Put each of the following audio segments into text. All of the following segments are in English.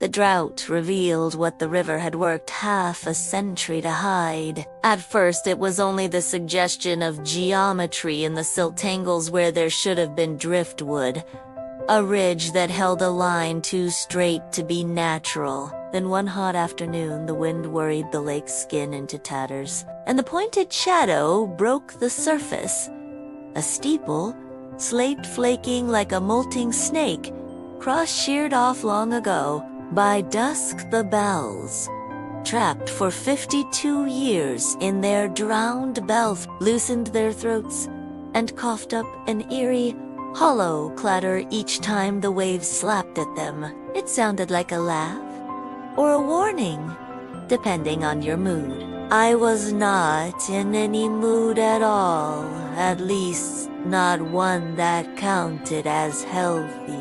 The drought revealed what the river had worked half a century to hide. At first, it was only the suggestion of geometry in the silt tangles where there should have been driftwood, a ridge that held a line too straight to be natural. Then one hot afternoon, the wind worried the lake's skin into tatters, and the pointed shadow broke the surface. A steeple, slate flaking like a molting snake, cross-sheared off long ago. By dusk, the bells, trapped for 52 years in their drowned bells, loosened their throats and coughed up an eerie, hollow clatter each time the waves slapped at them. It sounded like a laugh or a warning, depending on your mood. I was not in any mood at all, at least not one that counted as healthy.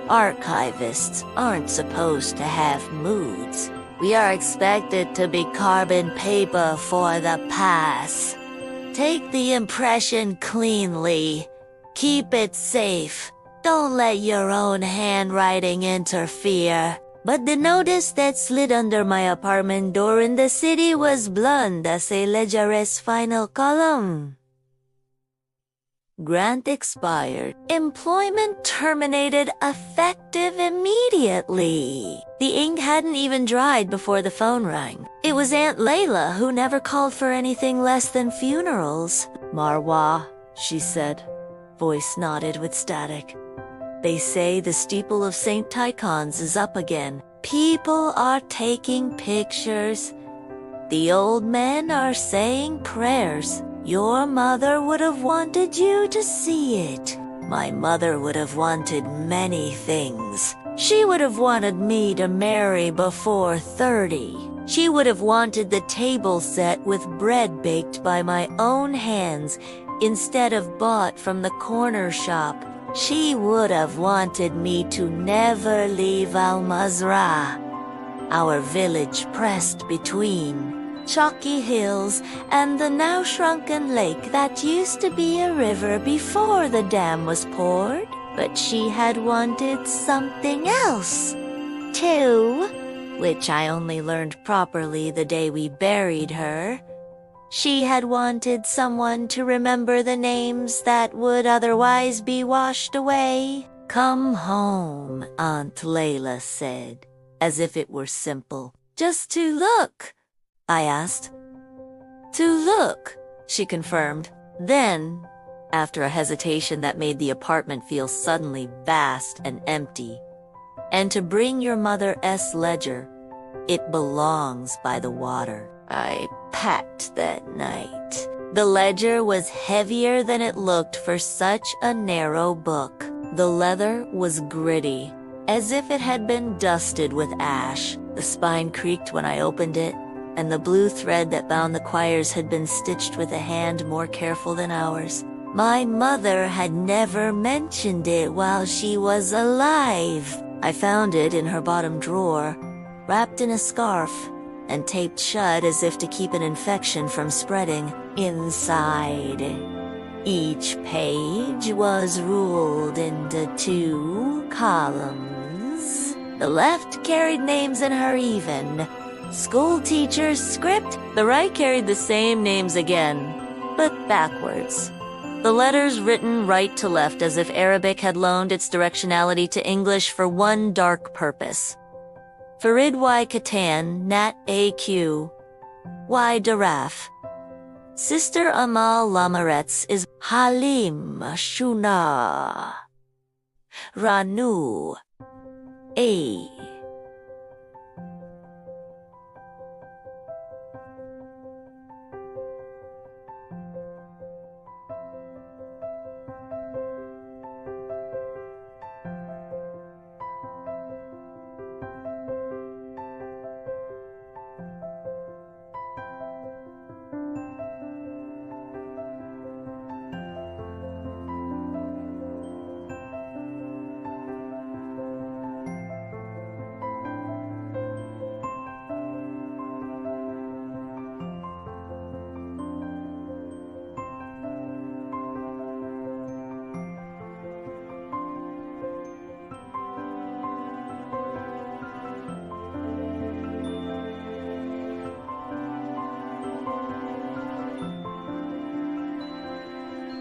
Archivists aren't supposed to have moods. We are expected to be carbon paper for the pass. Take the impression cleanly. Keep it safe. Don't let your own handwriting interfere. But the notice that slid under my apartment door in the city was blonde as a ledger's final column. Grant expired. Employment terminated effective immediately. The ink hadn't even dried before the phone rang. It was Aunt Layla, who never called for anything less than funerals. Marwa, she said. Voice nodded with static. They say the steeple of St. Tychon's is up again. People are taking pictures. The old men are saying prayers. Your mother would have wanted you to see it. My mother would have wanted many things. She would have wanted me to marry before 30. She would have wanted the table set with bread baked by my own hands instead of bought from the corner shop. She would have wanted me to never leave Al-Mazrah, our village pressed between chalky hills and the now shrunken lake that used to be a river before the dam was poured. But she had wanted something else, too, which I only learned properly the day we buried her. She had wanted someone to remember the names that would otherwise be washed away. Come home, Aunt Layla said, as if it were simple. Just to look, I asked. To look, she confirmed. Then, after a hesitation that made the apartment feel suddenly vast and empty, and to bring your mother's ledger. It belongs by the water. I packed that night. The ledger was heavier than it looked for such a narrow book. The leather was gritty, as if it had been dusted with ash. The spine creaked when I opened it, and the blue thread that bound the quires had been stitched with a hand more careful than ours. My mother had never mentioned it while she was alive. I found it in her bottom drawer, wrapped in a scarf, and taped shut as if to keep an infection from spreading. Inside, each page was ruled into 2 columns. The left carried names in her even. School teacher's script. The right carried the same names again, but backwards. The letters written right to left as if Arabic had loaned its directionality to English for one dark purpose. Farid Y. Katan, Nat A.Q. Y. Daraf. Sister Amal Lamaretz is Halim Shuna. Ranu A.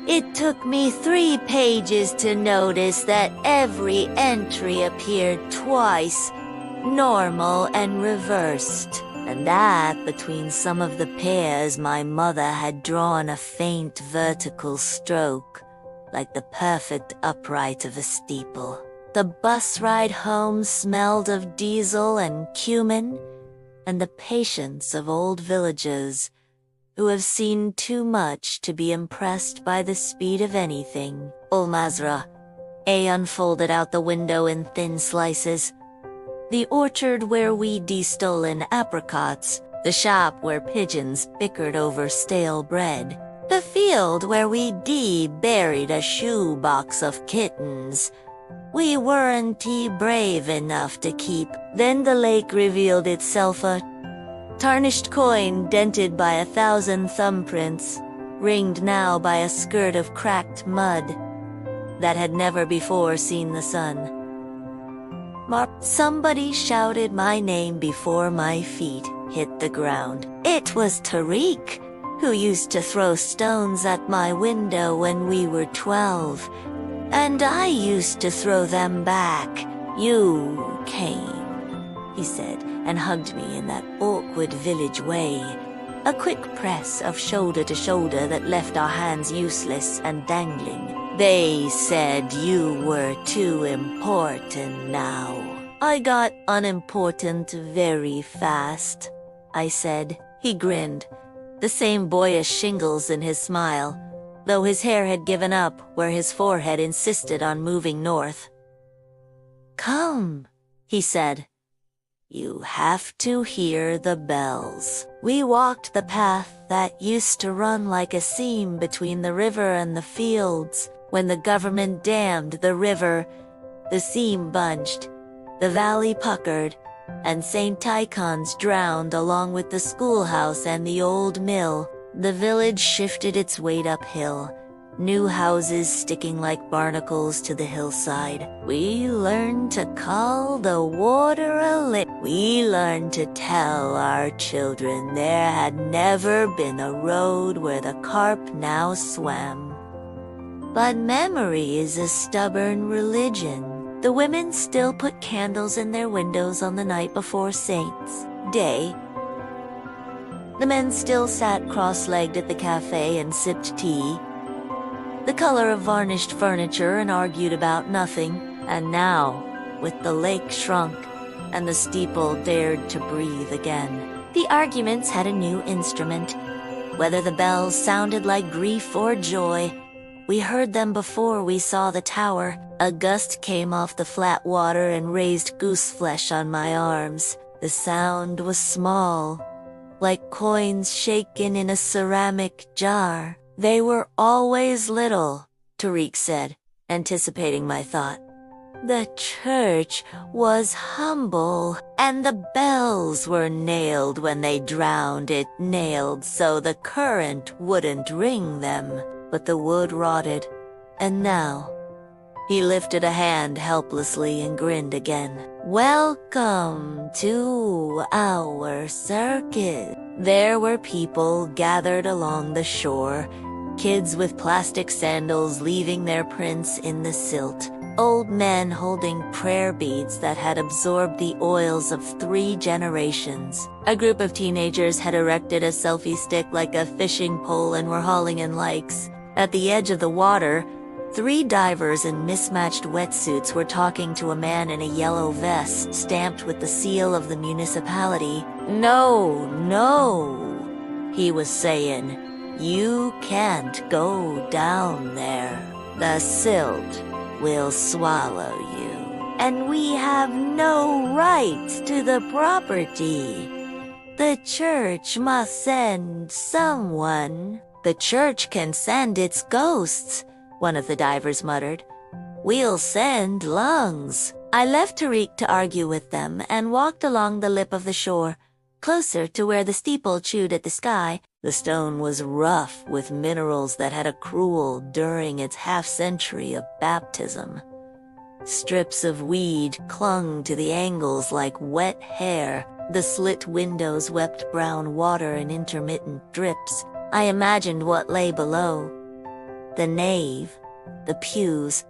It took me 3 pages to notice that every entry appeared twice, normal and reversed, and that between some of the pairs my mother had drawn a faint vertical stroke, like the perfect upright of a steeple. The bus ride home smelled of diesel and cumin, and the patience of old villagers who have seen too much to be impressed by the speed of anything. Ulmazra, A unfolded out the window in thin slices. The orchard where we de-stolen apricots, the shop where pigeons bickered over stale bread, the field where we de-buried a shoebox of kittens. We weren't brave enough to keep. Then the lake revealed itself a tarnished coin dented by 1,000 thumbprints, ringed now by a skirt of cracked mud that had never before seen the sun. Somebody shouted my name before my feet hit the ground. It was Tariq, who used to throw stones at my window when we were 12, and I used to throw them back. You came, he said, and hugged me in that awkward village way, a quick press of shoulder to shoulder that left our hands useless and dangling. They said you were too important now. I got unimportant very fast, I said. He grinned, the same boyish shingles in his smile, though his hair had given up where his forehead insisted on moving north. Come, he said. You have to hear the bells. We walked the path that used to run like a seam between the river and the fields. When the government dammed the river, the seam bunched, the valley puckered, and St. Tychon's drowned along with the schoolhouse and the old mill. The village shifted its weight uphill, new houses sticking like barnacles to the hillside. We learned to call the water a lick. We learned to tell our children there had never been a road where the carp now swam. But memory is a stubborn religion. The women still put candles in their windows on the night before Saints' Day. The men still sat cross-legged at the cafe and sipped tea, the color of varnished furniture, and argued about nothing. And now, with the lake shrunk and the steeple dared to breathe again, the arguments had a new instrument. Whether the bells sounded like grief or joy, we heard them before we saw the tower. A gust came off the flat water and raised goose flesh on my arms. The sound was small, like coins shaken in a ceramic jar. They were always little, Tariq said, anticipating my thought. The church was humble, and the bells were nailed when they drowned it, nailed so the current wouldn't ring them. But the wood rotted, and now, he lifted a hand helplessly and grinned again. Welcome to our circus. There were people gathered along the shore, kids with plastic sandals leaving their prints in the silt, old men holding prayer beads that had absorbed the oils of 3 generations. A group of teenagers had erected a selfie stick like a fishing pole and were hauling in likes. At the edge of the water, 3 divers in mismatched wetsuits were talking to a man in a yellow vest stamped with the seal of the municipality. No, he was saying. You can't go down there. The silt will swallow you. And we have no rights to the property. The church must send someone. The church can send its ghosts, one of the divers muttered. We'll send lungs. I left Tariq to argue with them and walked along the lip of the shore, closer to where the steeple chewed at the sky. The stone was rough with minerals that had accrued during its half-century of baptism. Strips of weed clung to the angles like wet hair. The slit windows wept brown water in intermittent drips. I imagined what lay below. The nave, the pews,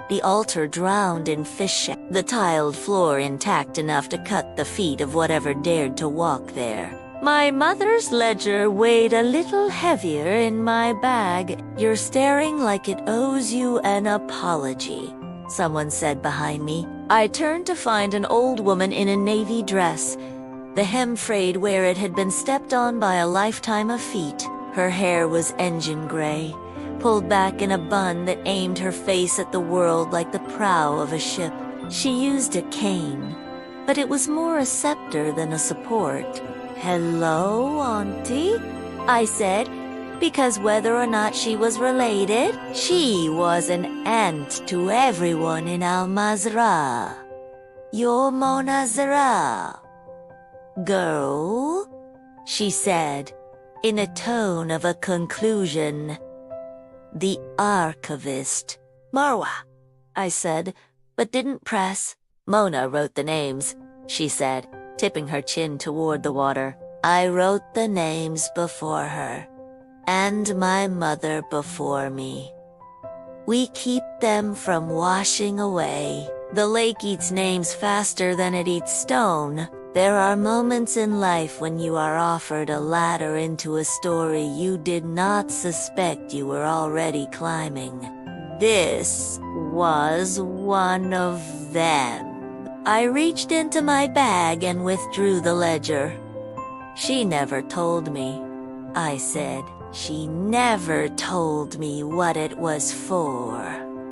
the altar drowned in fish, the tiled floor intact enough to cut the feet of whatever dared to walk there. My mother's ledger weighed a little heavier in my bag. You're staring like it owes you an apology, someone said behind me. I turned to find an old woman in a navy dress, the hem frayed where it had been stepped on by a lifetime of feet. Her hair was engine gray, pulled back in a bun that aimed her face at the world like the prow of a ship. She used a cane, but it was more a scepter than a support. "Hello, Auntie," I said, because whether or not she was related, she was an aunt to everyone in Al-Mazrah. "You're Mona Zara." "Girl," she said, in a tone of a conclusion. "The Archivist." "Marwa," I said, but didn't press. "Mona wrote the names," she said, tipping her chin toward the water. "I wrote the names before her, and my mother before me. We keep them from washing away. The lake eats names faster than it eats stone. There are moments in life when you are offered a ladder into a story you did not suspect you were already climbing. This was one of them." I reached into my bag and withdrew the ledger. "She never told me," I said. "She never told me what it was for."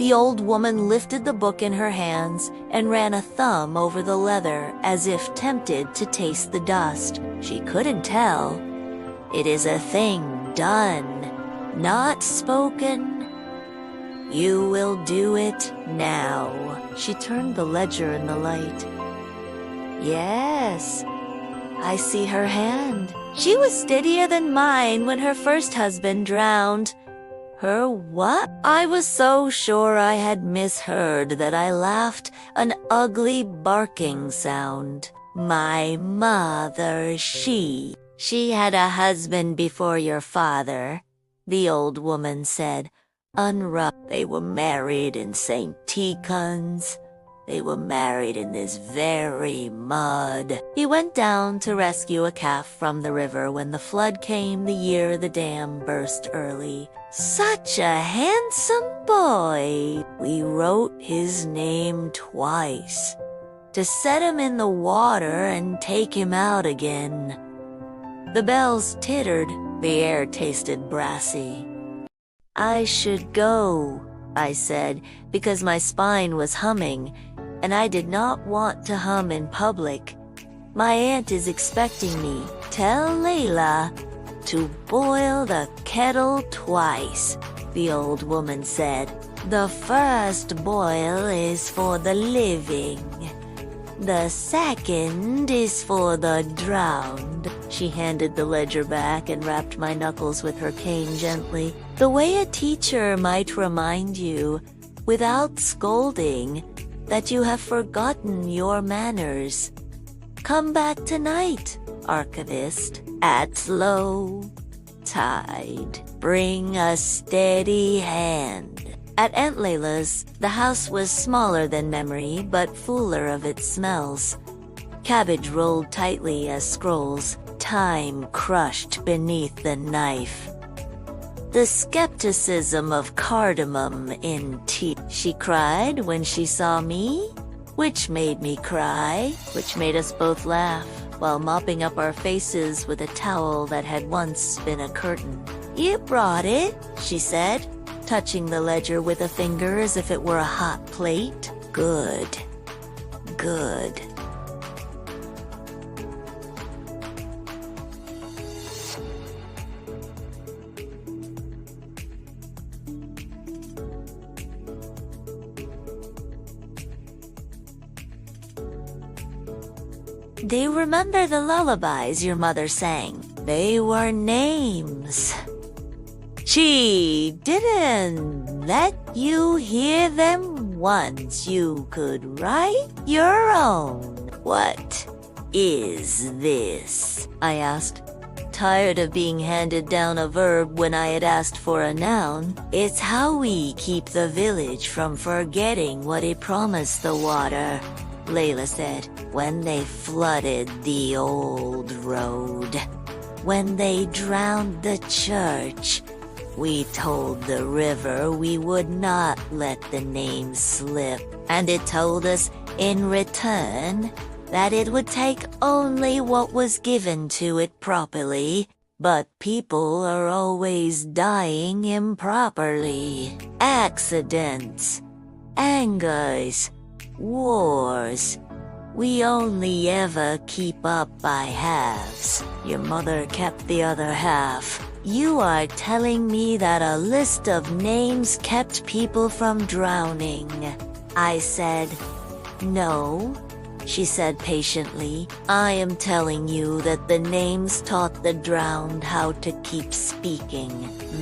The old woman lifted the book in her hands and ran a thumb over the leather as if tempted to taste the dust. She couldn't tell. "It is a thing done, not spoken. You will do it now." She turned the ledger in the light. "Yes, I see her hand. She was steadier than mine when her first husband drowned." "Her what?" I was so sure I had misheard that I laughed, an ugly barking sound. "My mother, she had a husband before your father," the old woman said. They were married in St. Tikhon's. They were married in this very mud. He went down to rescue a calf from the river when the flood came the year the dam burst early. Such a handsome boy. We wrote his name twice to set him in the water and take him out again. The bells tittered. The air tasted brassy. "I should go," I said, because my spine was humming, and I did not want to hum in public. "My aunt is expecting me. Tell Layla to boil the kettle twice," the old woman said. "The first boil is for the living. The second is for the drowned." She handed the ledger back and rapped my knuckles with her cane gently, the way a teacher might remind you, without scolding, that you have forgotten your manners. "Come back tonight, Archivist, at low tide. Bring a steady hand." At Aunt Layla's, the house was smaller than memory, but fuller of its smells. Cabbage rolled tightly as scrolls, time crushed beneath the knife. "The skepticism of cardamom in tea," she cried when she saw me, which made me cry, which made us both laugh, while mopping up our faces with a towel that had once been a curtain. "You brought it," she said, touching the ledger with a finger as if it were a hot plate. "Good, good." "Do you remember the lullabies your mother sang? They were names. She didn't let you hear them once. You could write your own." "What is this?" I asked. tired of being handed down a verb when I had asked for a noun. It's how we keep the village from forgetting what it promised the water, Layla said. When they flooded the old road. When they drowned the church. We told the river we would not let the name slip, and it told us, in return, that it would take only what was given to it properly. But people are always dying improperly. Accidents, angers, wars. We only ever keep up by halves. Your mother kept the other half. You are telling me that a list of names kept people from drowning? I said, no, she said patiently. I am telling you that the names taught the drowned how to keep speaking.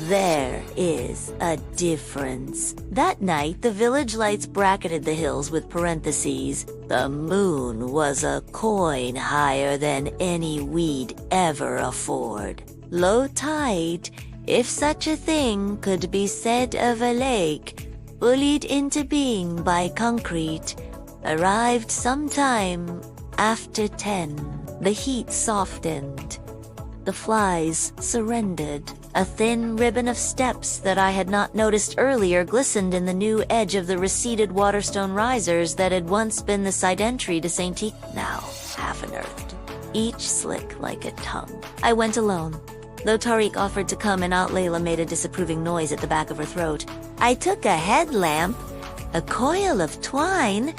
There is a difference. That night, the village lights bracketed the hills with parentheses. The moon was a coin higher than any we'd ever afford. Low tide, if such a thing could be said of a lake, bullied into being by concrete, arrived sometime after 10. The heat softened. The flies surrendered. A thin ribbon of steps that I had not noticed earlier glistened in the new edge of the receded waterstone risers that had once been the side entry to St. T. Now half unearthed, each slick like a tongue. I went alone. Though Tariq offered to come and Aunt Layla made a disapproving noise at the back of her throat. I took a headlamp, a coil of twine,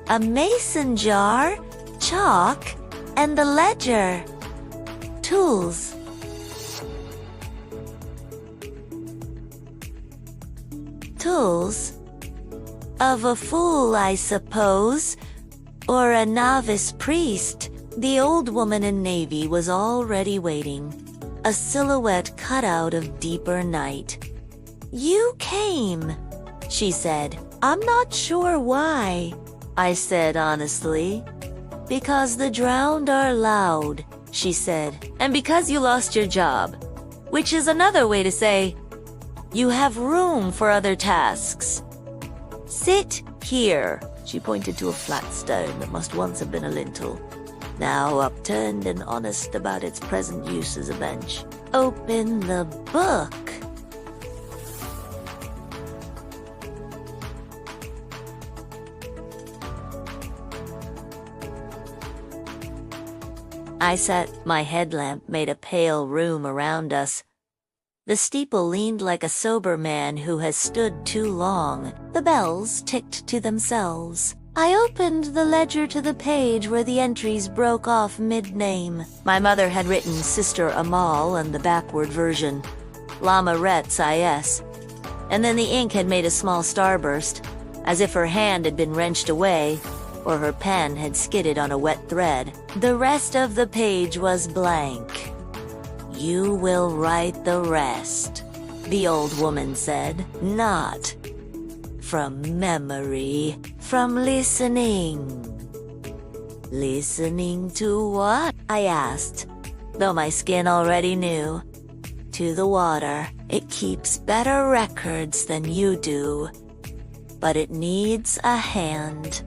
a mason jar, chalk, and the ledger. Tools. Tools? Of a fool, I suppose, or a novice priest. The old woman in navy was already waiting, a silhouette cut out of deeper night. You came, she said. I'm not sure why, I said honestly. Because the drowned are loud, she said. And because you lost your job, which is another way to say, you have room for other tasks. Sit here, she pointed to a flat stone that must once have been a lintel, now upturned and honest about its present use as a bench. Open the book. I sat. My headlamp made a pale room around us. The steeple leaned like a sober man who has stood too long. The bells ticked to themselves. I opened the ledger to the page where the entries broke off mid-name. My mother had written Sister Amal and the backward version, Lama Retz IS. And then the ink had made a small starburst, as if her hand had been wrenched away, or her pen had skidded on a wet thread. The rest of the page was blank. You will write the rest, the old woman said. Not from memory, from listening. Listening to what? I asked, though my skin already knew. To the water. It keeps better records than you do, but it needs a hand.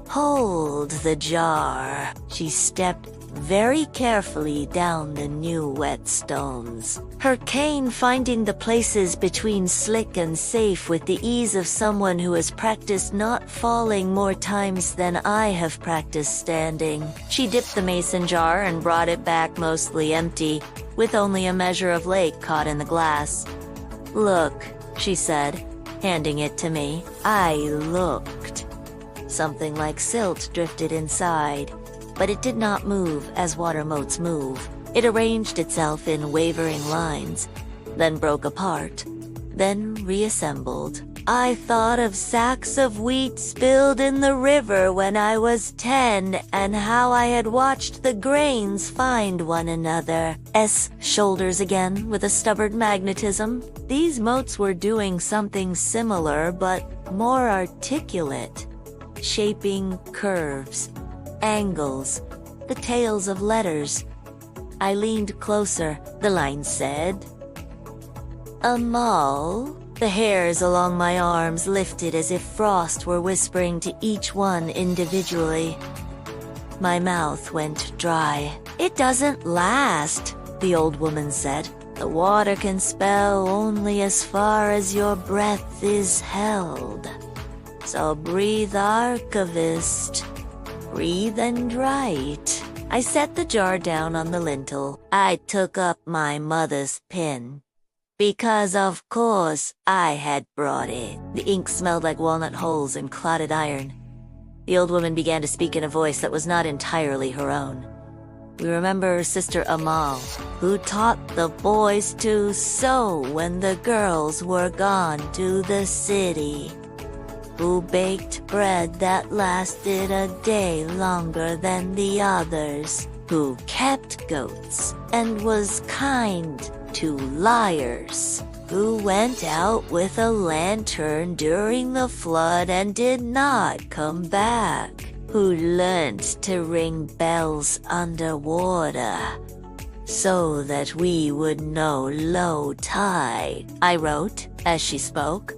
Hold the jar. She stepped very carefully down the new wet stones, her cane finding the places between slick and safe with the ease of someone who has practiced not falling more times than I have practiced standing. She dipped the mason jar and brought it back mostly empty, with only a measure of lake caught in the glass. Look, she said, handing it to me. I looked. Something like silt drifted inside, but it did not move as water motes move. It arranged itself in wavering lines, then broke apart, then reassembled. I thought of sacks of wheat spilled in the river when I was 10 and how I had watched the grains find one another. Shoulders again with a stubborn magnetism. These motes were doing something similar but more articulate, shaping curves, angles, the tails of letters. I leaned closer. The line said, Amal. The hairs along my arms lifted as if frost were whispering to each one individually. My mouth went dry. It doesn't last, the old woman said. The water can spell only as far as your breath is held. So breathe, Archivist. Breathe and write. I set the jar down on the lintel. I took up my mother's pen. Because of course I had brought it. The ink smelled like walnut holes and clotted iron. The old woman began to speak in a voice that was not entirely her own. We remember Sister Amal, who taught the boys to sew when the girls were gone to the city, who baked bread that lasted a day longer than the others, who kept goats and was kind to liars, who went out with a lantern during the flood and did not come back, who learned to ring bells underwater so that we would know low tide, I wrote as she spoke.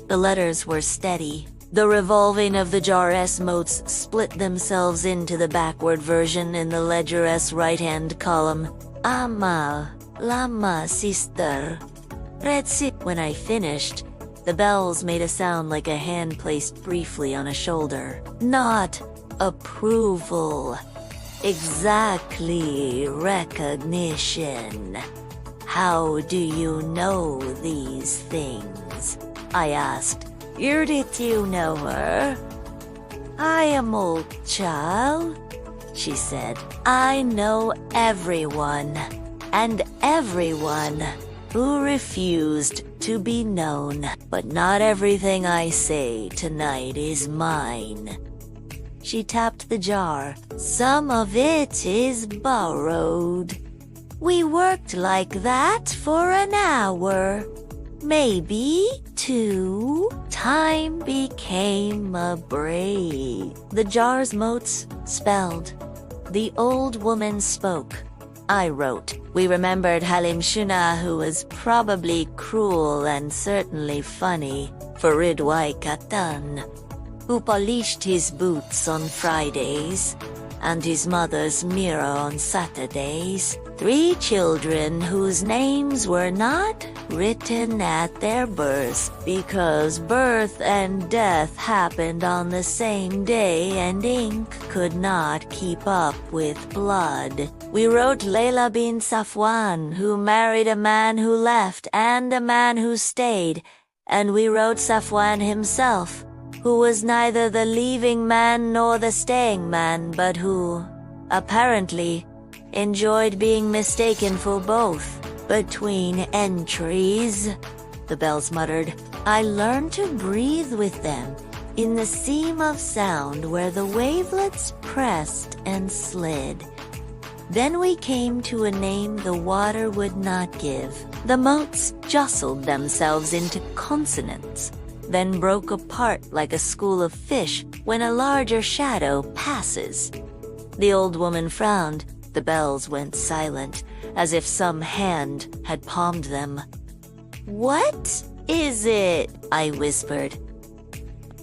The letters were steady. The revolving of the jar's motes split themselves into the backward version in the ledger's right-hand column. Amal, Lama sister. Retsi. When I finished, the bells made a sound like a hand placed briefly on a shoulder. Not approval. Exactly recognition. How do you know these things? I asked. Where did you know her? I am old child, she said. I know everyone. And everyone who refused to be known. But not everything I say tonight is mine. She tapped the jar. Some of it is borrowed. We worked like that for an hour. Maybe 2. Time became a braid. The jar's motes spelled. The old woman spoke. I wrote. We remembered Halim Shuna, who was probably cruel and certainly funny, Farid Waikatan, who polished his boots on Fridays, and his mother's mirror on Saturdays. 3 children whose names were not written at their birth because birth and death happened on the same day and ink could not keep up with blood. We wrote Layla bin Safwan, who married a man who left and a man who stayed, and we wrote Safwan himself, who was neither the leaving man nor the staying man, but who, apparently, enjoyed being mistaken for both. Between entries, the bells muttered, I learned to breathe with them in the seam of sound where the wavelets pressed and slid. Then we came to a name the water would not give. The motes jostled themselves into consonants, then broke apart like a school of fish when a larger shadow passes. The old woman frowned. The bells went silent, as if some hand had palmed them. What is it? I whispered.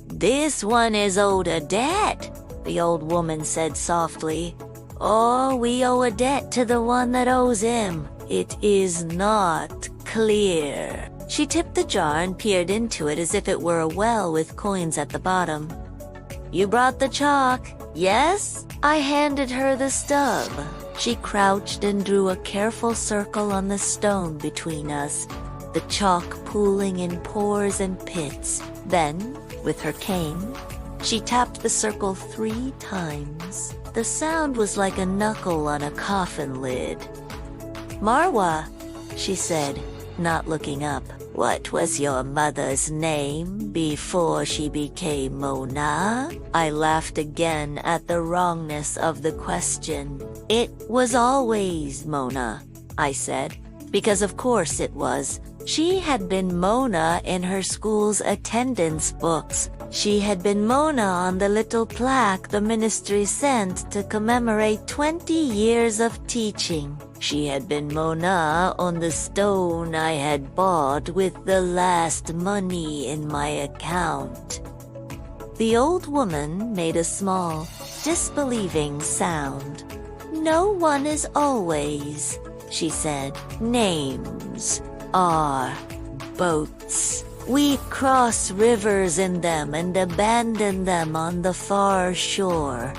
This one is owed a debt, the old woman said softly. Or we owe a debt to the one that owes him. It is not clear. She tipped the jar and peered into it as if it were a well with coins at the bottom. You brought the chalk, yes? I handed her the stub. She crouched and drew a careful circle on the stone between us, the chalk pooling in pores and pits. Then, with her cane, she tapped the circle 3 times. The sound was like a knuckle on a coffin lid. Marwa, she said, not looking up. What was your mother's name before she became Mona? I laughed again at the wrongness of the question. It was always Mona, I said, because of course it was. She had been Mona in her school's attendance books. She had been Mona on the little plaque the ministry sent to commemorate 20 years of teaching. She had been Mona on the stone I had bought with the last money in my account. The old woman made a small, disbelieving sound. "No one is always," she said. "Names are boats. We cross rivers in them and abandon them on the far shore.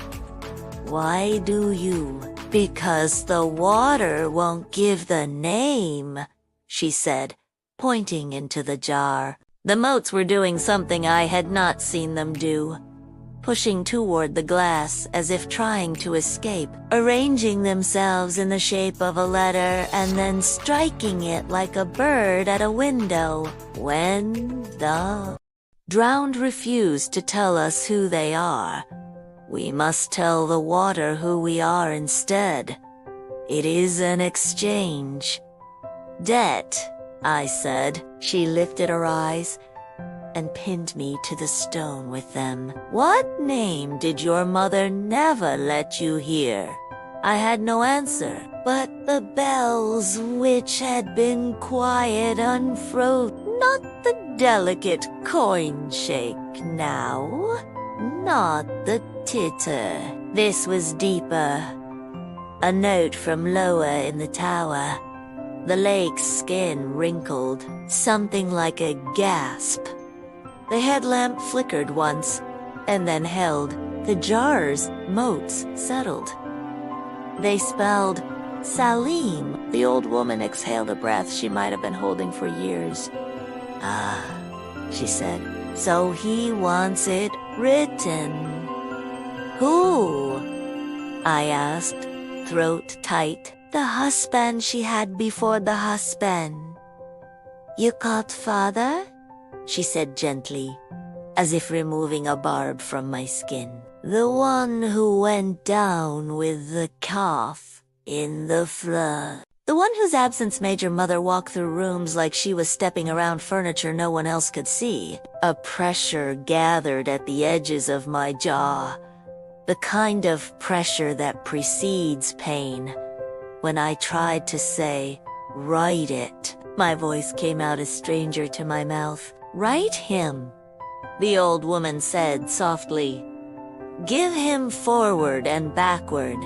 Why do you? Because the water won't give the name," she said, pointing into the jar. The moats were doing something I had not seen them do, pushing toward the glass as if trying to escape, arranging themselves in the shape of a letter and then striking it like a bird at a window. When the drowned refuse to tell us who they are, we must tell the water who we are instead. It is an exchange. "Debt," I said. She lifted her eyes and pinned me to the stone with them. "What name did your mother never let you hear?" I had no answer, but the bells, which had been quiet, unfroze. Not the delicate coin shake now, not the titter. This was deeper. A note from lower in the tower. The lake's skin wrinkled, something like a gasp. The headlamp flickered once, and then held. The jar's motes settled. They spelled Salim. The old woman exhaled a breath she might have been holding for years. "Ah," she said, "so he wants it written." "Who?" I asked, throat tight. "The husband she had before the husband." "You called father?" she said gently, as if removing a barb from my skin. "The one who went down with the calf in the flood." The one whose absence made your mother walk through rooms like she was stepping around furniture no one else could see. A pressure gathered at the edges of my jaw, the kind of pressure that precedes pain. When I tried to say, "Write it," my voice came out a stranger to my mouth. "Write him," the old woman said softly. "Give him forward and backward.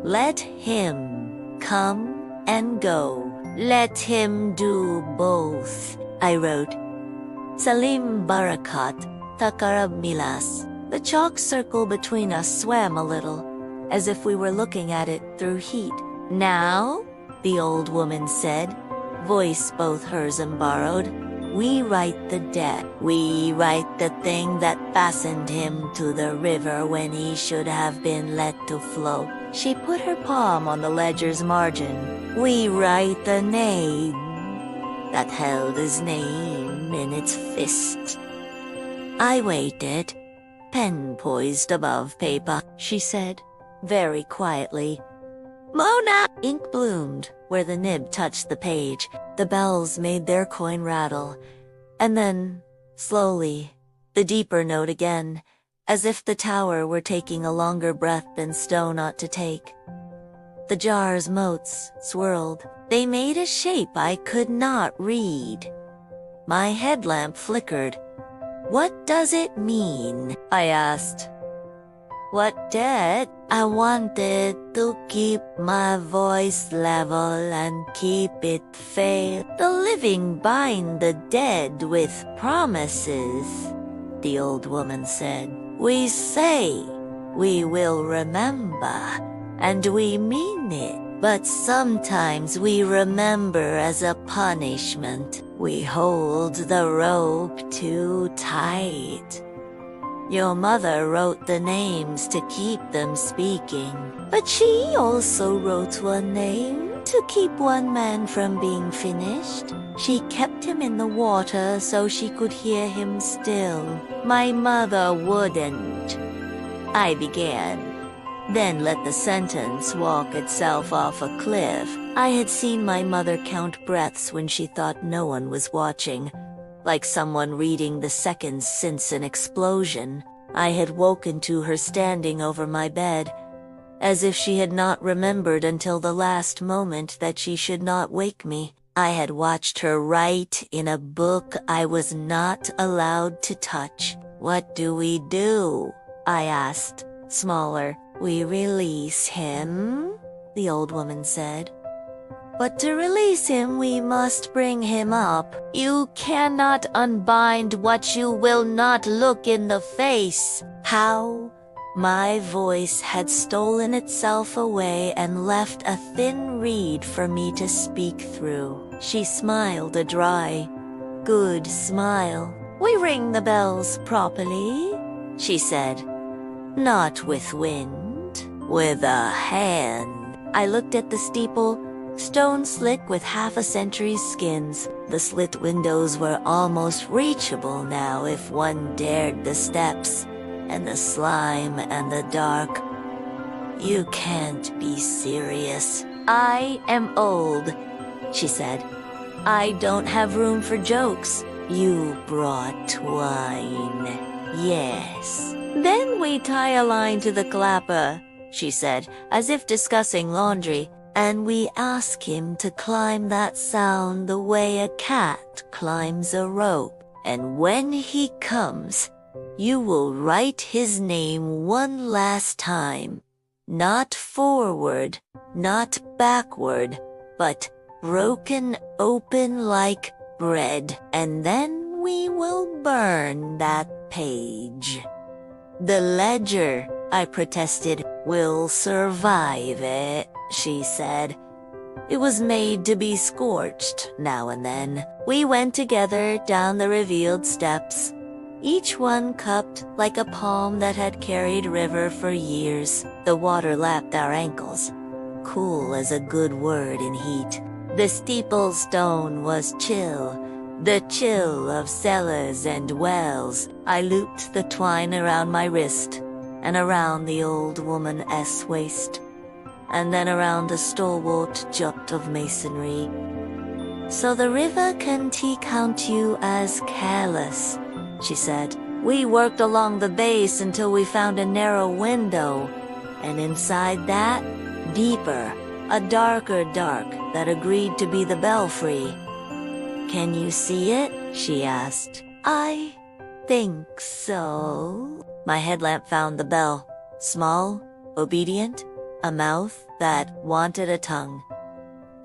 Let him come and go. Let him do both." I wrote, "Salim Barakat, Takarab Milas." The chalk circle between us swam a little, as if we were looking at it through heat. "Now," the old woman said, voice both hers and borrowed, "we write the debt. We write the thing that fastened him to the river when he should have been let to float." She put her palm on the ledger's margin. "We write the name that held his name in its fist." I waited, pen poised above paper. She said, very quietly, "Mona!" Ink bloomed where the nib touched the page. The bells made their coin rattle. And then, slowly, the deeper note again, as if the tower were taking a longer breath than stone ought to take. The jar's motes swirled. They made a shape I could not read. My headlamp flickered. "What does it mean?" I asked. "What debt?" I wanted to keep my voice level and keep it fair. "The living bind the dead with promises," the old woman said. "We say we will remember, and we mean it. But sometimes we remember as a punishment. We hold the rope too tight. Your mother wrote the names to keep them speaking, but she also wrote one name to keep one man from being finished. She kept him in the water so she could hear him still. My mother wouldn't." I began, then let the sentence walk itself off a cliff. I had seen my mother count breaths when she thought no one was watching, like someone reading the seconds since an explosion. I had woken to her standing over my bed, as if she had not remembered until the last moment that she should not wake me. I had watched her write in a book I was not allowed to touch. "What do we do?" I asked, smaller. "We release him," the old woman said. "But to release him, we must bring him up. You cannot unbind what you will not look in the face." How? My voice had stolen itself away and left a thin reed for me to speak through. She smiled a dry, good smile. "We ring the bells properly," she said. "Not with wind, with a hand." I looked at the steeple, stone slick with half a century's skins. The slit windows were almost reachable now if one dared the steps, and the slime and the dark. "You can't be serious." "I am old," she said. "I don't have room for jokes." "You brought wine." "Yes." "Then we tie a line to the clapper," she said, as if discussing laundry, "and we ask him to climb that sound the way a cat climbs a rope. And when he comes, you will write his name one last time. Not forward, not backward, but broken open like bread. And then we will burn that page." "The ledger," I protested, "will survive it," she said. "It was made to be scorched now and then." We went together down the revealed steps, each one cupped like a palm that had carried river for years. The water lapped our ankles, cool as a good word in heat. The steeple stone was chill, the chill of cellars and wells. I looped the twine around my wrist, and around the old woman's waist, and then around a stalwart jut of masonry. "So the river can count you as careless," she said. We worked along the base until we found a narrow window, and inside that, deeper, a darker dark that agreed to be the belfry. "Can you see it?" she asked. "I think so." My headlamp found the bell, small, obedient, a mouth that wanted a tongue.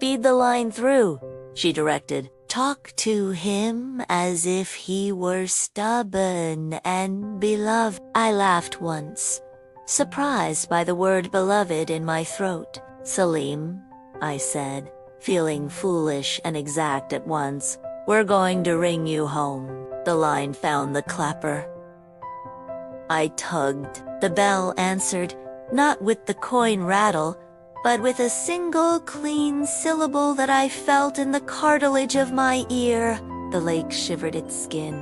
"Feed the line through," she directed. "Talk to him as if he were stubborn and beloved." I laughed once, surprised by the word beloved in my throat. "Salim," I said, feeling foolish and exact at once, "we're going to ring you home." The line found the clapper. I tugged. The bell answered, not with the coin rattle, but with a single clean syllable that I felt in the cartilage of my ear. The lake shivered its skin.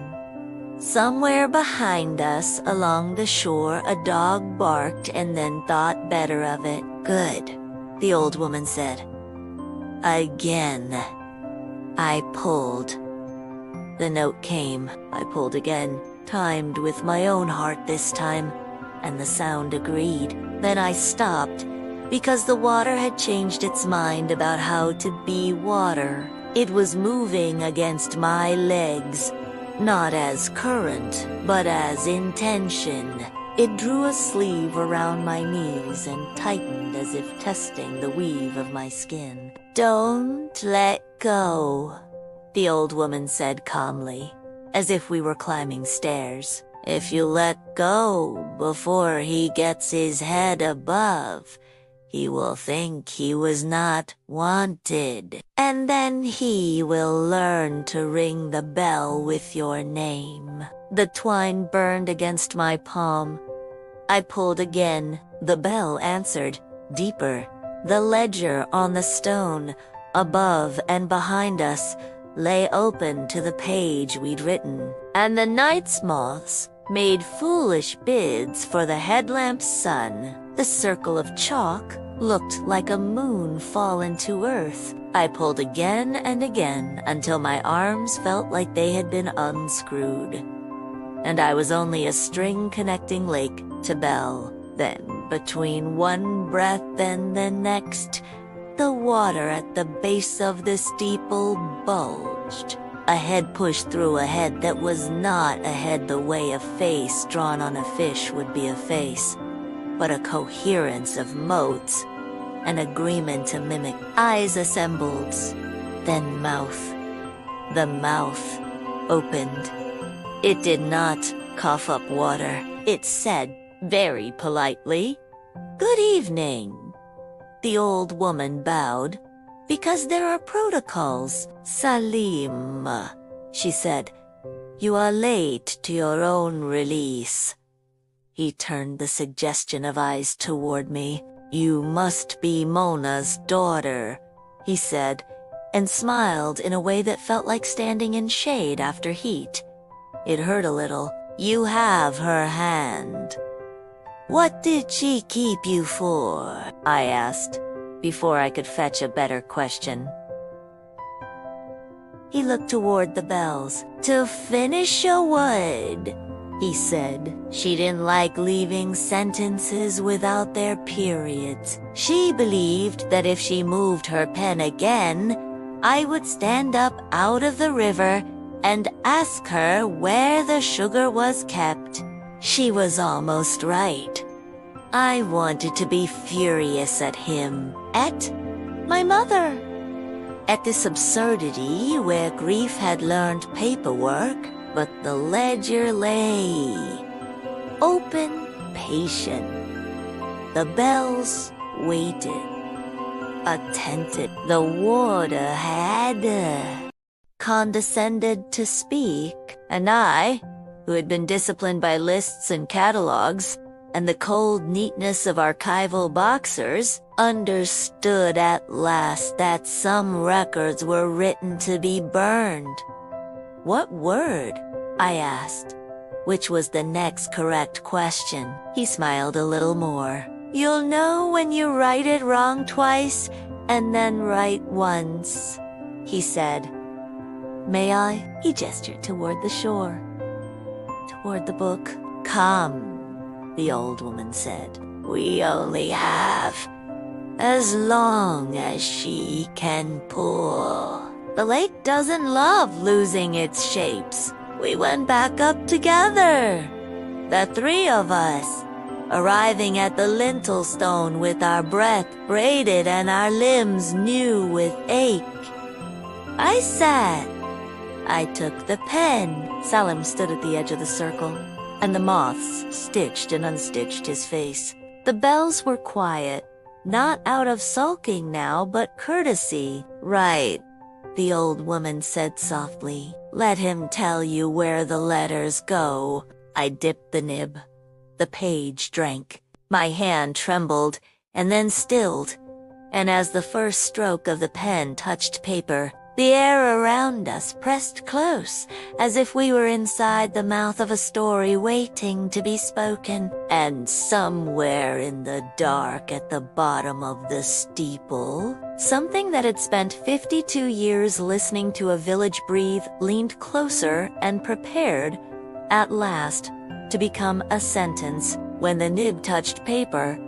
Somewhere behind us, along the shore, a dog barked and then thought better of it. "Good," the old woman said. "Again." I pulled. The note came. I pulled again, timed with my own heart this time, and the sound agreed. Then I stopped, because the water had changed its mind about how to be water. It was moving against my legs, not as current, but as intention. It drew a sleeve around my knees and tightened as if testing the weave of my skin. "Don't let go," the old woman said calmly, as if we were climbing stairs. "If you let go before he gets his head above, he will think he was not wanted. And then he will learn to ring the bell with your name." The twine burned against my palm. I pulled again. The bell answered, deeper. The ledger on the stone, above and behind us, lay open to the page we'd written. And the night's moths made foolish bids for the headlamp's sun. The circle of chalk looked like a moon fallen to earth. I pulled again and again until my arms felt like they had been unscrewed. And I was only a string connecting lake to Bell. Then, between one breath and the next, the water at the base of the steeple bulged. A head pushed through a head that was not a head the way a face drawn on a fish would be a face, but a coherence of motes, an agreement to mimic. Eyes assembled, then mouth. The mouth opened. It did not cough up water. It said, very politely, "Good evening." The old woman bowed, because there are protocols. "Salim," she said, "you are late to your own release." He turned the suggestion of eyes toward me. "You must be Mona's daughter," he said, and smiled in a way that felt like standing in shade after heat. It hurt a little. "You have her hand." "What did she keep you for?" I asked, before I could fetch a better question. He looked toward the bells. "To finish a word," he said. "She didn't like leaving sentences without their periods. She believed that if she moved her pen again, I would stand up out of the river and ask her where the sugar was kept. She was almost right. I wanted to be furious at him, at my mother, at this absurdity where grief had learned paperwork, but the ledger lay open, patient. The bells waited, attentive. The water had condescended to speak, and I, who had been disciplined by lists and catalogs, and the cold neatness of archival boxers, understood at last that some records were written to be burned. "What word?" I asked, which was the next correct question. He smiled a little more. "You'll know when you write it wrong twice and then right once," he said. "May I?" He gestured toward the shore, toward the book. "Come," the old woman said. "We only have as long as she can pull. The lake doesn't love losing its shapes. We went back up together, the three of us, arriving at the lintel stone with our breath braided and our limbs new with ache. I sat. I took the pen." Salim stood at the edge of the circle, and the moths stitched and unstitched his face. The bells were quiet, not out of sulking now, but courtesy. "Right," the old woman said softly. "Let him tell you where the letters go." I dipped the nib. The page drank. My hand trembled, and then stilled, and as the first stroke of the pen touched paper, the air around us pressed close, as if we were inside the mouth of a story waiting to be spoken. And somewhere in the dark at the bottom of the steeple, something that had spent 52 years listening to a village breathe leaned closer and prepared, at last, to become a sentence. When the nib touched paper,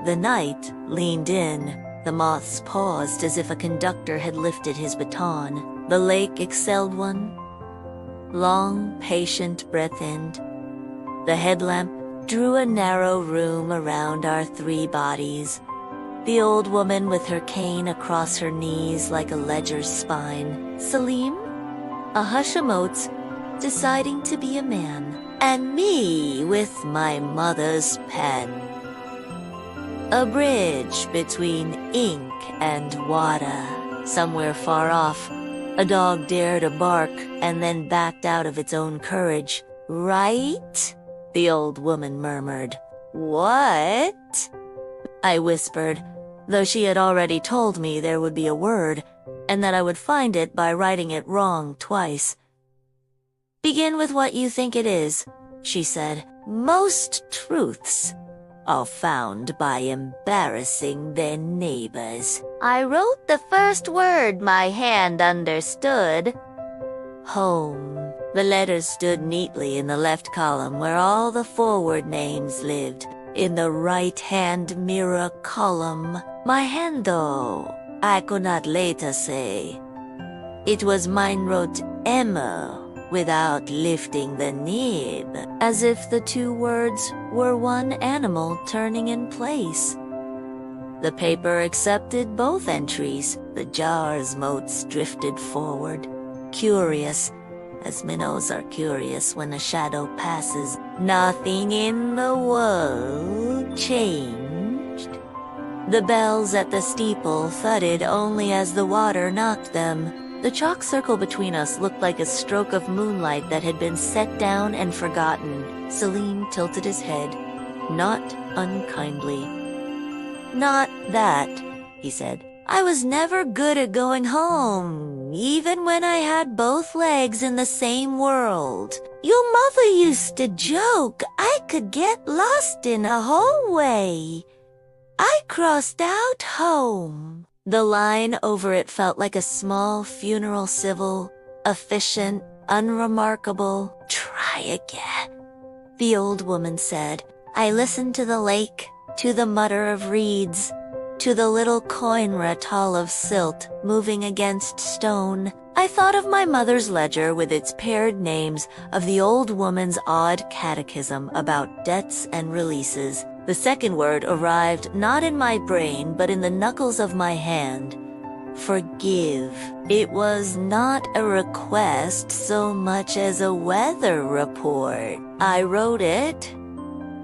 the night leaned in. The moths paused as if a conductor had lifted his baton. The lake excelled one. Long, patient breath in. The headlamp drew a narrow room around our three bodies. The old woman with her cane across her knees like a ledger's spine. Salim, a Hashemot's, deciding to be a man. And me with my mother's pen. A bridge between ink and water. Somewhere far off, a dog dared a bark and then backed out of its own courage. "Right?" the old woman murmured. "What?" I whispered, though she had already told me there would be a word, and that I would find it by writing it wrong twice. "Begin with what you think it is," she said. "Most truths are found by embarrassing their neighbors. I wrote the first word my hand understood. Home. The letters stood neatly in the left column where all the forward names lived. In the right-hand mirror column, my hand though, I could not later say. It was mine wrote Emma without lifting the nib, as if the two words were one animal turning in place. The paper accepted both entries. The jar's motes drifted forward, curious, as minnows are curious when a shadow passes. Nothing in the world changed. The bells at the steeple thudded only as the water knocked them. The chalk circle between us looked like a stroke of moonlight that had been set down and forgotten. Selim tilted his head, not unkindly. Not that, he said. I was never good at going home, even when I had both legs in the same world. Your mother used to joke I could get lost in a hallway. I crossed out home. The line over it felt like a small funeral civil, efficient, unremarkable. Try again, the old woman said. I listened to the lake, to the mutter of reeds, to the little coinra tall of silt moving against stone. I thought of my mother's ledger with its paired names, of the old woman's odd catechism about debts and releases. The second word arrived not in my brain, but in the knuckles of my hand. Forgive. It was not a request so much as a weather report. I wrote it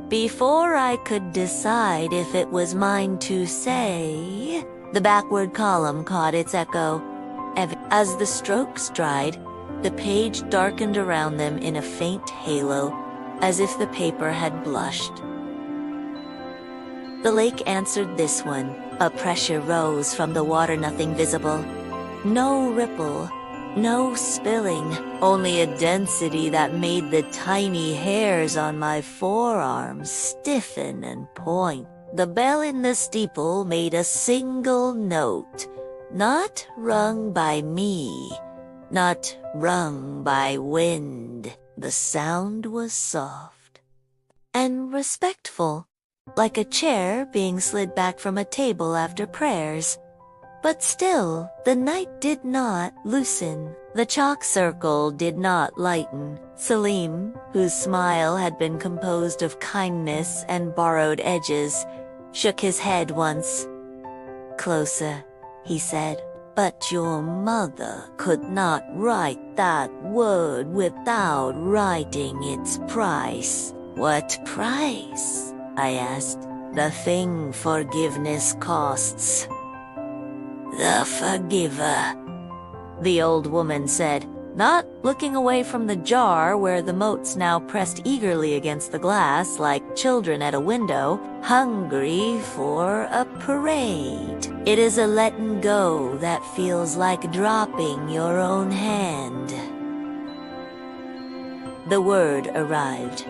before I could decide if it was mine to say. The backward column caught its echo. As the strokes dried, the page darkened around them in a faint halo, as if the paper had blushed. The lake answered this one. A pressure rose from the water, nothing visible. No ripple, no spilling, only a density that made the tiny hairs on my forearms stiffen and point. The bell in the steeple made a single note, not rung by me, not rung by wind. The sound was soft and respectful, like a chair being slid back from a table after prayers. But still, the night did not loosen. The chalk circle did not lighten. Selim, whose smile had been composed of kindness and borrowed edges, shook his head once. Closer, he said. But your mother could not write that word without writing its price. What price? I asked. The thing forgiveness costs. The forgiver, the old woman said, not looking away from the jar where the motes now pressed eagerly against the glass like children at a window, hungry for a parade. It is a letting go that feels like dropping your own hand. The word arrived,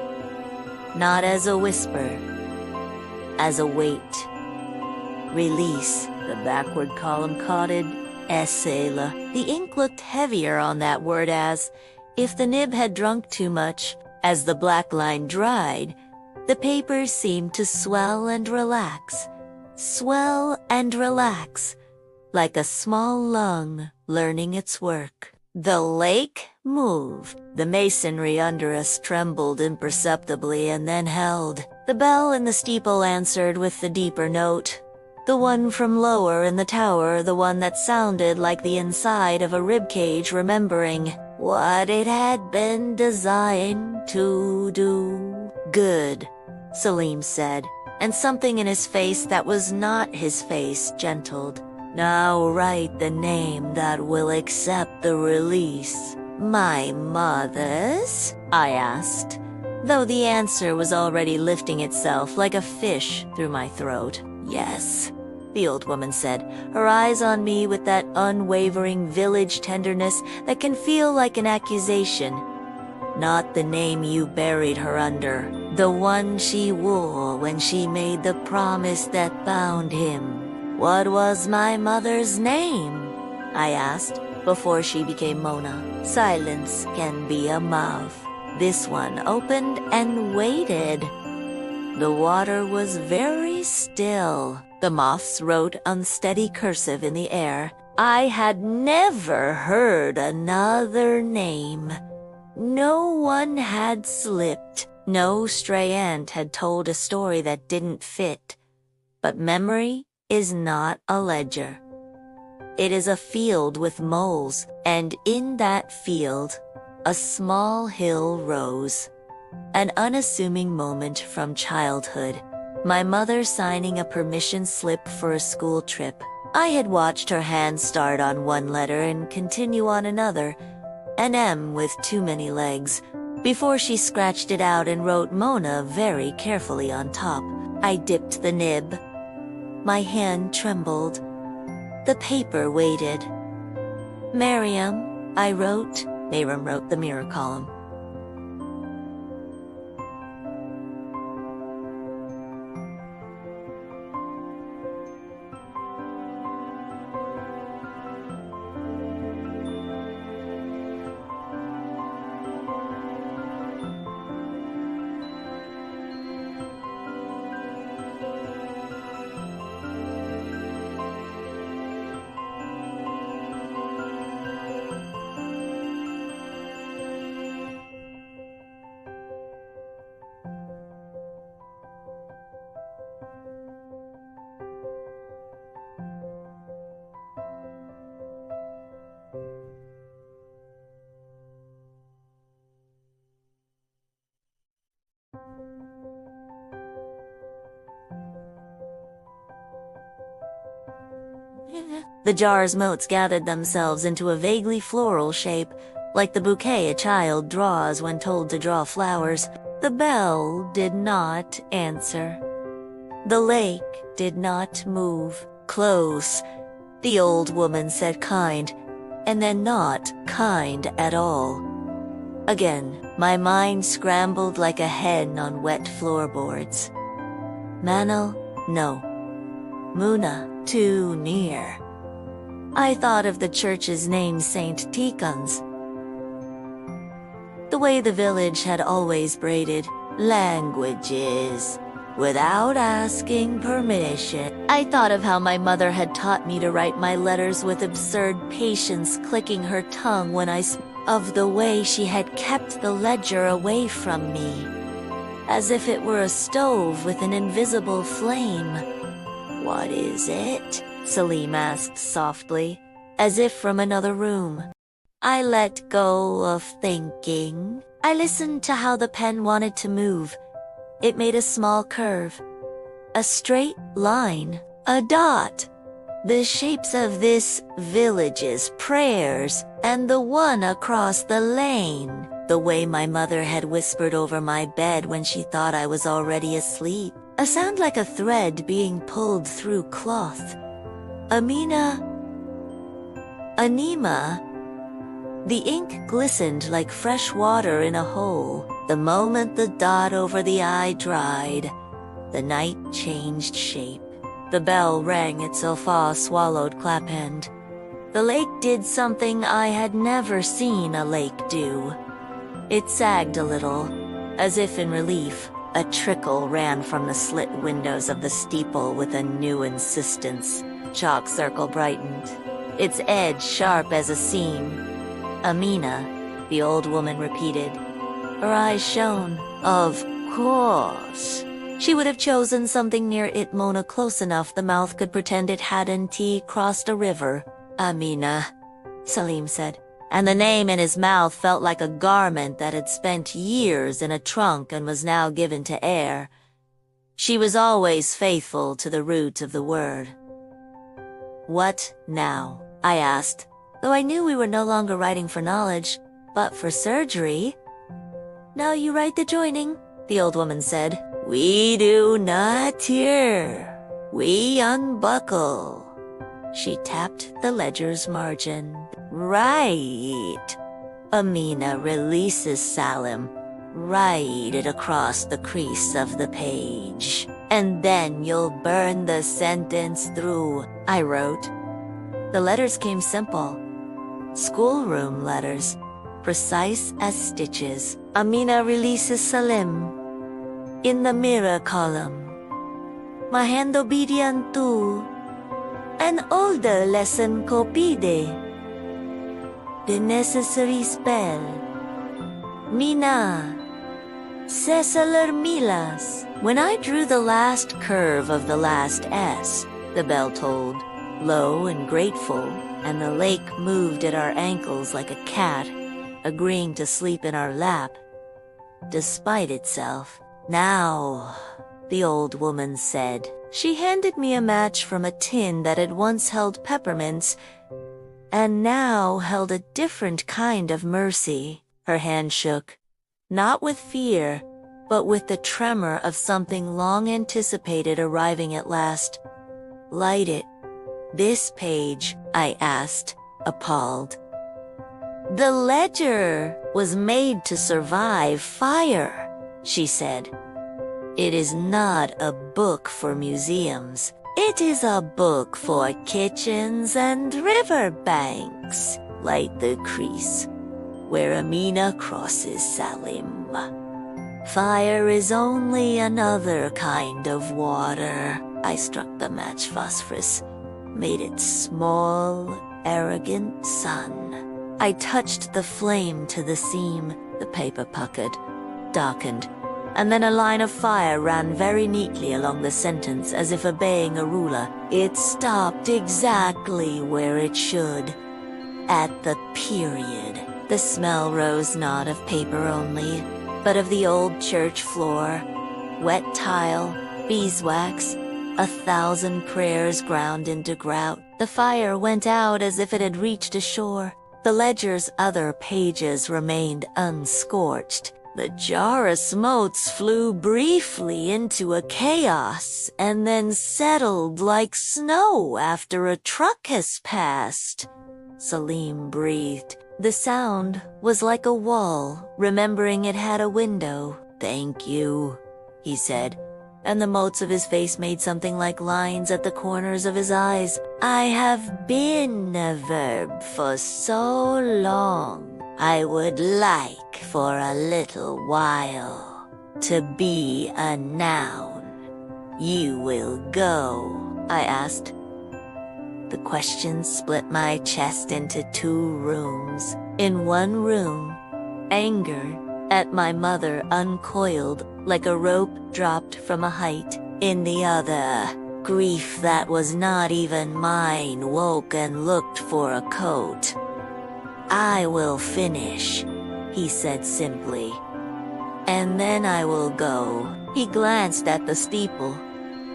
not as a whisper, as a weight. Release, the backward column coded, Essayla. The ink looked heavier on that word as if the nib had drunk too much. As the black line dried, the paper seemed to swell and relax, like a small lung learning its work. The lake moved. The masonry under us trembled imperceptibly and then held. The bell in the steeple answered with the deeper note. The one from lower in the tower, the one that sounded like the inside of a ribcage remembering what it had been designed to do. Good, Selim said, and something in his face that was not his face gentled. Now write the name that will accept the release. My mother's? I asked, though the answer was already lifting itself like a fish through my throat. Yes, the old woman said, her eyes on me with that unwavering village tenderness that can feel like an accusation. Not the name you buried her under, the one she wore recall when she made the promise that bound him. What was my mother's name? I asked, before she became Mona. Silence can be a mouth. This one opened and waited. The water was very still. The moths wrote unsteady cursive in the air. I had never heard another name. No one had slipped. No stray ant had told a story that didn't fit. But memory is not a ledger. It is a field with moles, and in that field, a small hill rose. An unassuming moment from childhood. My mother signing a permission slip for a school trip. I had watched her hand start on one letter and continue on another, an M with too many legs, before she scratched it out and wrote Mona very carefully on top. I dipped the nib. My hand trembled. The paper waited. Miriam, I wrote. Miriam wrote the mirror column. The jar's motes gathered themselves into a vaguely floral shape, like the bouquet a child draws when told to draw flowers. The bell did not answer. The lake did not move. Close, the old woman said kind, and then not kind at all. Again, my mind scrambled like a hen on wet floorboards. Manal, no. Muna, too near. I thought of the church's name, St. Tikhon's. The way the village had always braided languages without asking permission. I thought of how my mother had taught me to write my letters with absurd patience, clicking her tongue when of the way she had kept the ledger away from me, as if it were a stove with an invisible flame. What is it? Salim asked softly, as if from another room. I let go of thinking. I listened to how the pen wanted to move. It made a small curve, a straight line, a dot. The shapes of this village's prayers, and the one across the lane. The way my mother had whispered over my bed when she thought I was already asleep. A sound like a thread being pulled through cloth. Amina. Anima. The ink glistened like fresh water in a hole. The moment the dot over the I dried, the night changed shape. The bell rang its swallowed clap-end. The lake did something I had never seen a lake do. It sagged a little, as if in relief. A trickle ran from the slit windows of the steeple with a new insistence. Chalk circle brightened, its edge sharp as a seam. Amina, the old woman repeated. Her eyes shone. Of course. She would have chosen something near it, Mona, close enough the mouth could pretend it hadn't crossed a river. Amina, Salim said, and the name in his mouth felt like a garment that had spent years in a trunk and was now given to air. She was always faithful to the root of the word. What now? I asked, though I knew we were no longer writing for knowledge, but for surgery. Now you write the joining, the old woman said. We do not tear. We unbuckle. She tapped the ledger's margin. Right. Amina releases Salim. write it across the crease of the page, and then you'll burn the sentence through, I wrote. The letters came simple. Schoolroom letters, precise as stitches. Amina releases Salim. In the mirror column. Mahendo obedient to. An older lesson ko pide. The necessary spell. Mina. Cesalar Milas. When I drew the last curve of the last S, the bell tolled, low and grateful, and the lake moved at our ankles like a cat, agreeing to sleep in our lap, despite itself. Now, the old woman said. She handed me a match from a tin that had once held peppermints, and now held a different kind of mercy. Her hand shook, not with fear, but with the tremor of something long anticipated arriving at last. Light it. This page, I asked, appalled. The ledger was made to survive fire, she said. It is not a book for museums. It is a book for kitchens and river banks. Light the crease, where Amina crosses Salim. Fire is only another kind of water. I struck the match phosphorus, made it small, arrogant sun. I touched the flame to the seam. The paper puckered, darkened, and then a line of fire ran very neatly along the sentence as if obeying a ruler. It stopped exactly where it should, at the period. The smell rose not of paper only, but of the old church floor, wet tile, beeswax, 1,000 prayers ground into grout. The fire went out as if it had reached a shore. The ledger's other pages remained unscorched. The jar of smotes flew briefly into a chaos and then settled like snow after a truck has passed. Salim breathed. The sound was like a wall, remembering it had a window. Thank you, he said, and the motes of his face made something like lines at the corners of his eyes. I have been a verb for so long. I would like for a little while to be a noun. You will go, I asked. The question split my chest into 2 rooms. In one room, anger at my mother uncoiled like a rope dropped from a height. In the other, grief that was not even mine woke and looked for a coat. I will finish, he said simply. And then I will go. He glanced at the steeple.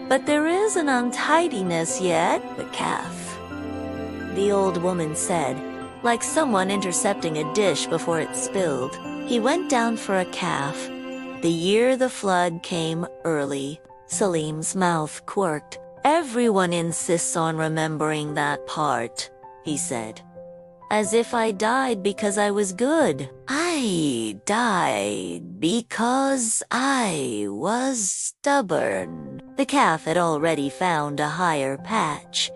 But there is an untidiness yet. The calf, the old woman said, like someone intercepting a dish before it spilled. He went down for a calf. The year the flood came early. Salim's mouth quirked. Everyone insists on remembering that part, he said. As if I died because I was good. I died because I was stubborn. The calf had already found a higher patch,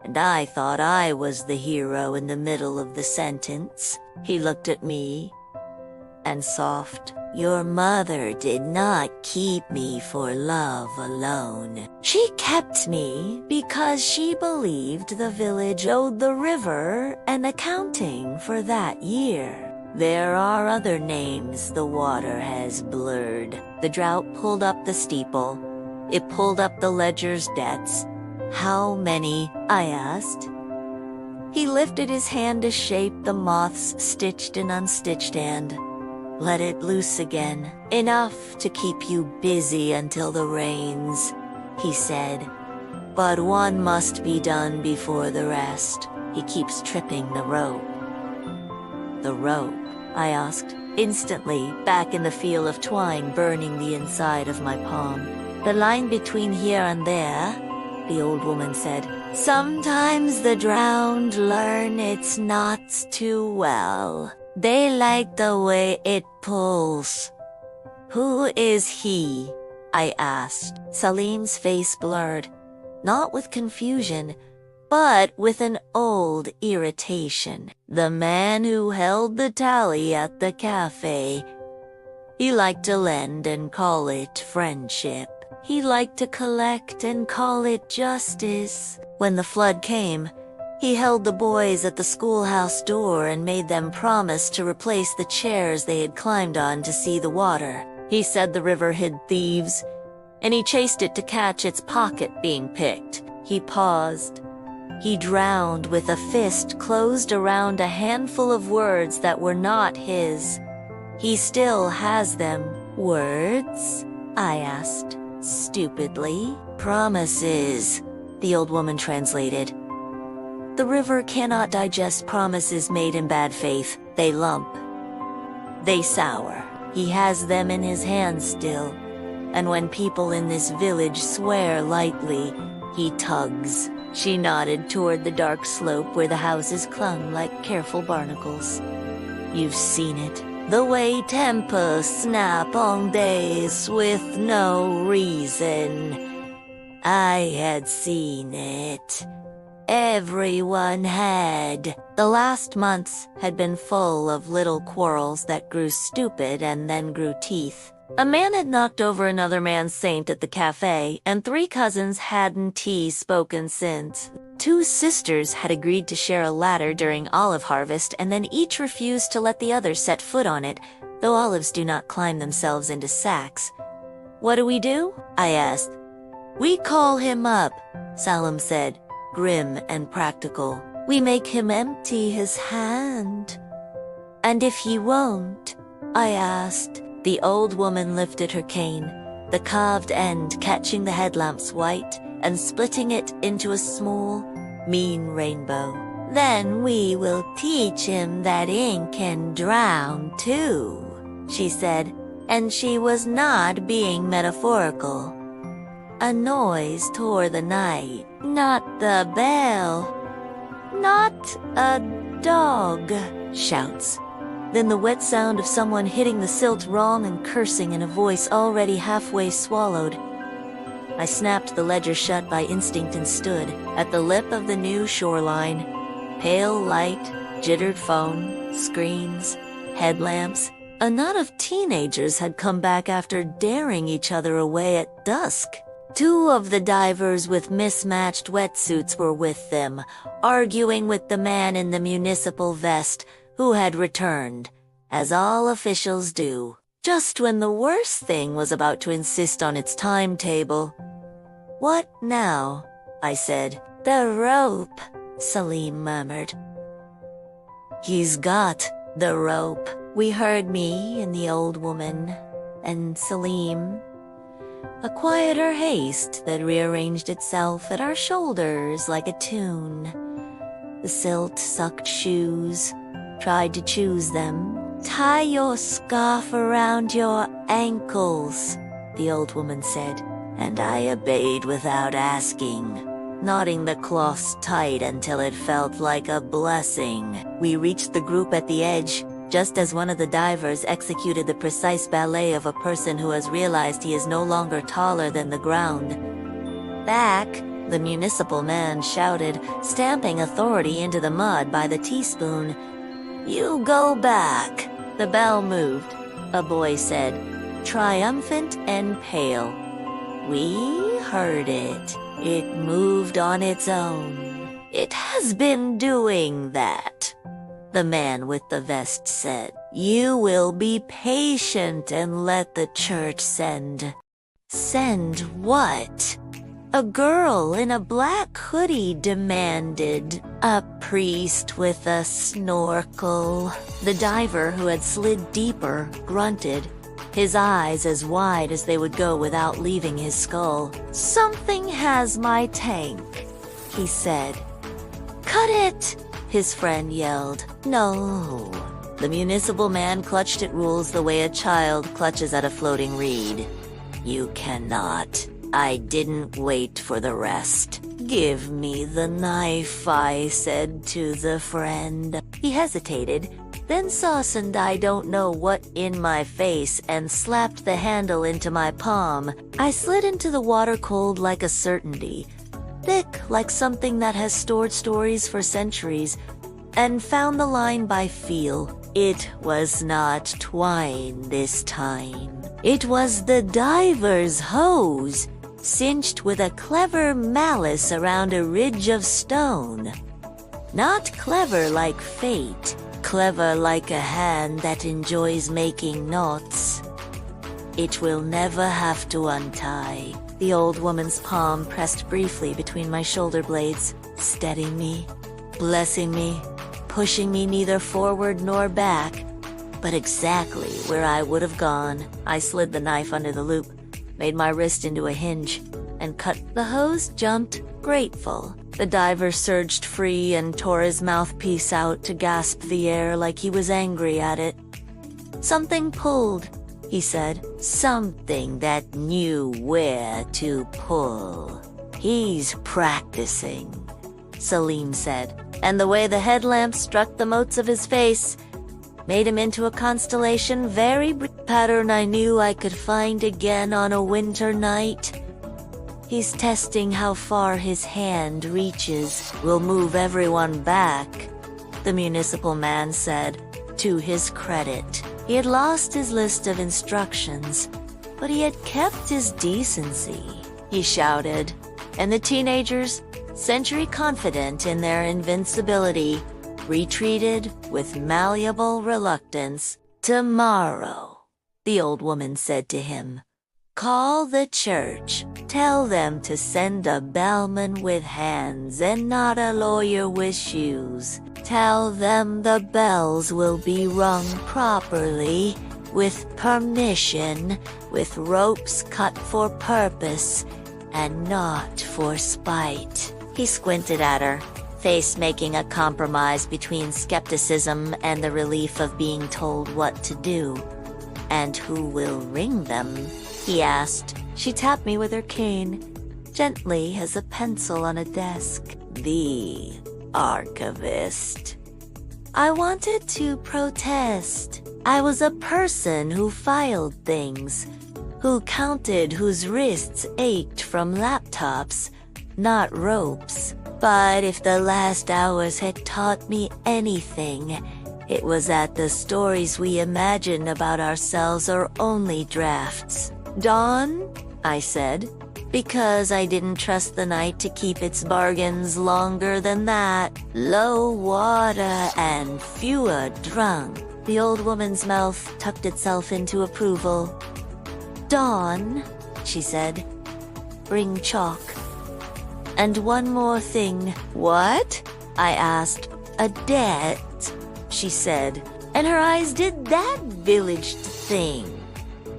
and I thought I was the hero in the middle of the sentence. He looked at me, and soft, your mother did not keep me for love alone. She kept me because she believed the village owed the river an accounting for that year. There are other names the water has blurred. The drought pulled up the steeple. It pulled up the ledger's debts. How many? I asked. He lifted his hand to shape the moth's stitched and unstitched hand. Let it loose again. Enough to keep you busy until the rains, he said. But one must be done before the rest. He keeps tripping the rope. The rope? I asked, instantly back in the feel of twine burning the inside of my palm. The line between here and there, the old woman said. Sometimes the drowned learn its knots too well. They like the way it pulls. Who is he? I asked. Salim's face blurred, not with confusion, but with an old irritation. The man who held the tally at the cafe. He liked to lend and call it friendship. He liked to collect and call it justice. When the flood came, he held the boys at the schoolhouse door and made them promise to replace the chairs they had climbed on to see the water. He said the river hid thieves, and he chased it to catch its pocket being picked. He paused. He drowned with a fist closed around a handful of words that were not his. He still has them. Words? I asked, stupidly. Promises, the old woman translated. The river cannot digest promises made in bad faith. They lump. They sour. He has them in his hands still. And when people in this village swear lightly, he tugs. She nodded toward the dark slope where the houses clung like careful barnacles. You've seen it. The way tempers snap on days with no reason. I had seen it. Everyone had. The last months had been full of little quarrels that grew stupid and then grew teeth. A man had knocked over another man's saint at the cafe, and 3 cousins hadn't spoken since. 2 sisters had agreed to share a ladder during olive harvest, and then each refused to let the other set foot on it, though olives do not climb themselves into sacks. What do? I asked. We call him up, Salim said, grim and practical. We make him empty his hand. And if he won't? I asked. The old woman lifted her cane, the carved end catching the headlamp's white and splitting it into a small, mean rainbow. Then we will teach him that ink can drown too, she said, and she was not being metaphorical. A noise tore the night, not the bell, not a dog, shouts. Then the wet sound of someone hitting the silt wrong and cursing in a voice already halfway swallowed. I snapped the ledger shut by instinct and stood at the lip of the new shoreline. Pale light, jittered phone, screens, headlamps. A knot of teenagers had come back after daring each other away at dusk. 2 of the divers with mismatched wetsuits were with them, arguing with the man in the municipal vest, who had returned, as all officials do, just when the worst thing was about to insist on its timetable. What now? I said. The rope, Salim murmured. He's got the rope. We heard me and the old woman, and Salim. A quieter haste that rearranged itself at our shoulders like a tune. The silt-sucked shoes tried to choose them. Tie your scarf around your ankles, the old woman said, and I obeyed without asking, knotting the cloths tight until it felt like a blessing. We reached the group at the edge, just as one of the divers executed the precise ballet of a person who has realized he is no longer taller than the ground. Back, the municipal man shouted, stamping authority into the mud by the teaspoon. You go back. The bell moved, a boy said, triumphant and pale. We heard it. It moved on its own. It has been doing that, the man with the vest said. You will be patient and let the church send. Send what? A girl in a black hoodie demanded. A priest with a snorkel. The diver, who had slid deeper, grunted, his eyes as wide as they would go without leaving his skull. Something has my tank, he said. Cut it, his friend yelled. No. The municipal man clutched at rules the way a child clutches at a floating reed. You cannot. I didn't wait for the rest. Give me the knife, I said to the friend. He hesitated, then softened I don't know what in my face and slapped the handle into my palm. I slid into the water cold like a certainty, thick like something that has stored stories for centuries, and found the line by feel. It was not twine this time. It was the diver's hose, cinched with a clever malice around a ridge of stone. Not clever like fate, clever like a hand that enjoys making knots. It will never have to untie. The old woman's palm pressed briefly between my shoulder blades, steadying me, blessing me, pushing me neither forward nor back, but exactly where I would have gone. I slid the knife under the loop, made my wrist into a hinge, and cut. The hose jumped, grateful. The diver surged free and tore his mouthpiece out to gasp the air like he was angry at it. Something pulled, he said. Something that knew where to pull. He's practicing, Salim said, and the way the headlamp struck the motes of his face made him into a constellation very pattern I knew I could find again on a winter night. He's testing how far his hand reaches. We'll move everyone back, the municipal man said. To his credit, he had lost his list of instructions, but he had kept his decency. He shouted, and the teenagers, century confident in their invincibility, retreated with malleable reluctance. Tomorrow, the old woman said to him, call the church. Tell them to send a bellman with hands and not a lawyer with shoes. Tell them the bells will be rung properly, with permission, with ropes cut for purpose, and not for spite. He squinted at her, face making a compromise between skepticism and the relief of being told what to do. And who will ring them? He asked. She tapped me with her cane, gently as a pencil on a desk. The Archivist. I wanted to protest. I was a person who filed things, who counted whose wrists ached from laptops, not ropes. But if the last hours had taught me anything, it was that the stories we imagine about ourselves are only drafts. Dawn, I said, because I didn't trust the night to keep its bargains longer than that. Low water and fewer drunk. The old woman's mouth tucked itself into approval. Dawn, she said, bring chalk. And one more thing. What? I asked. A debt, she said, and her eyes did that villaged thing.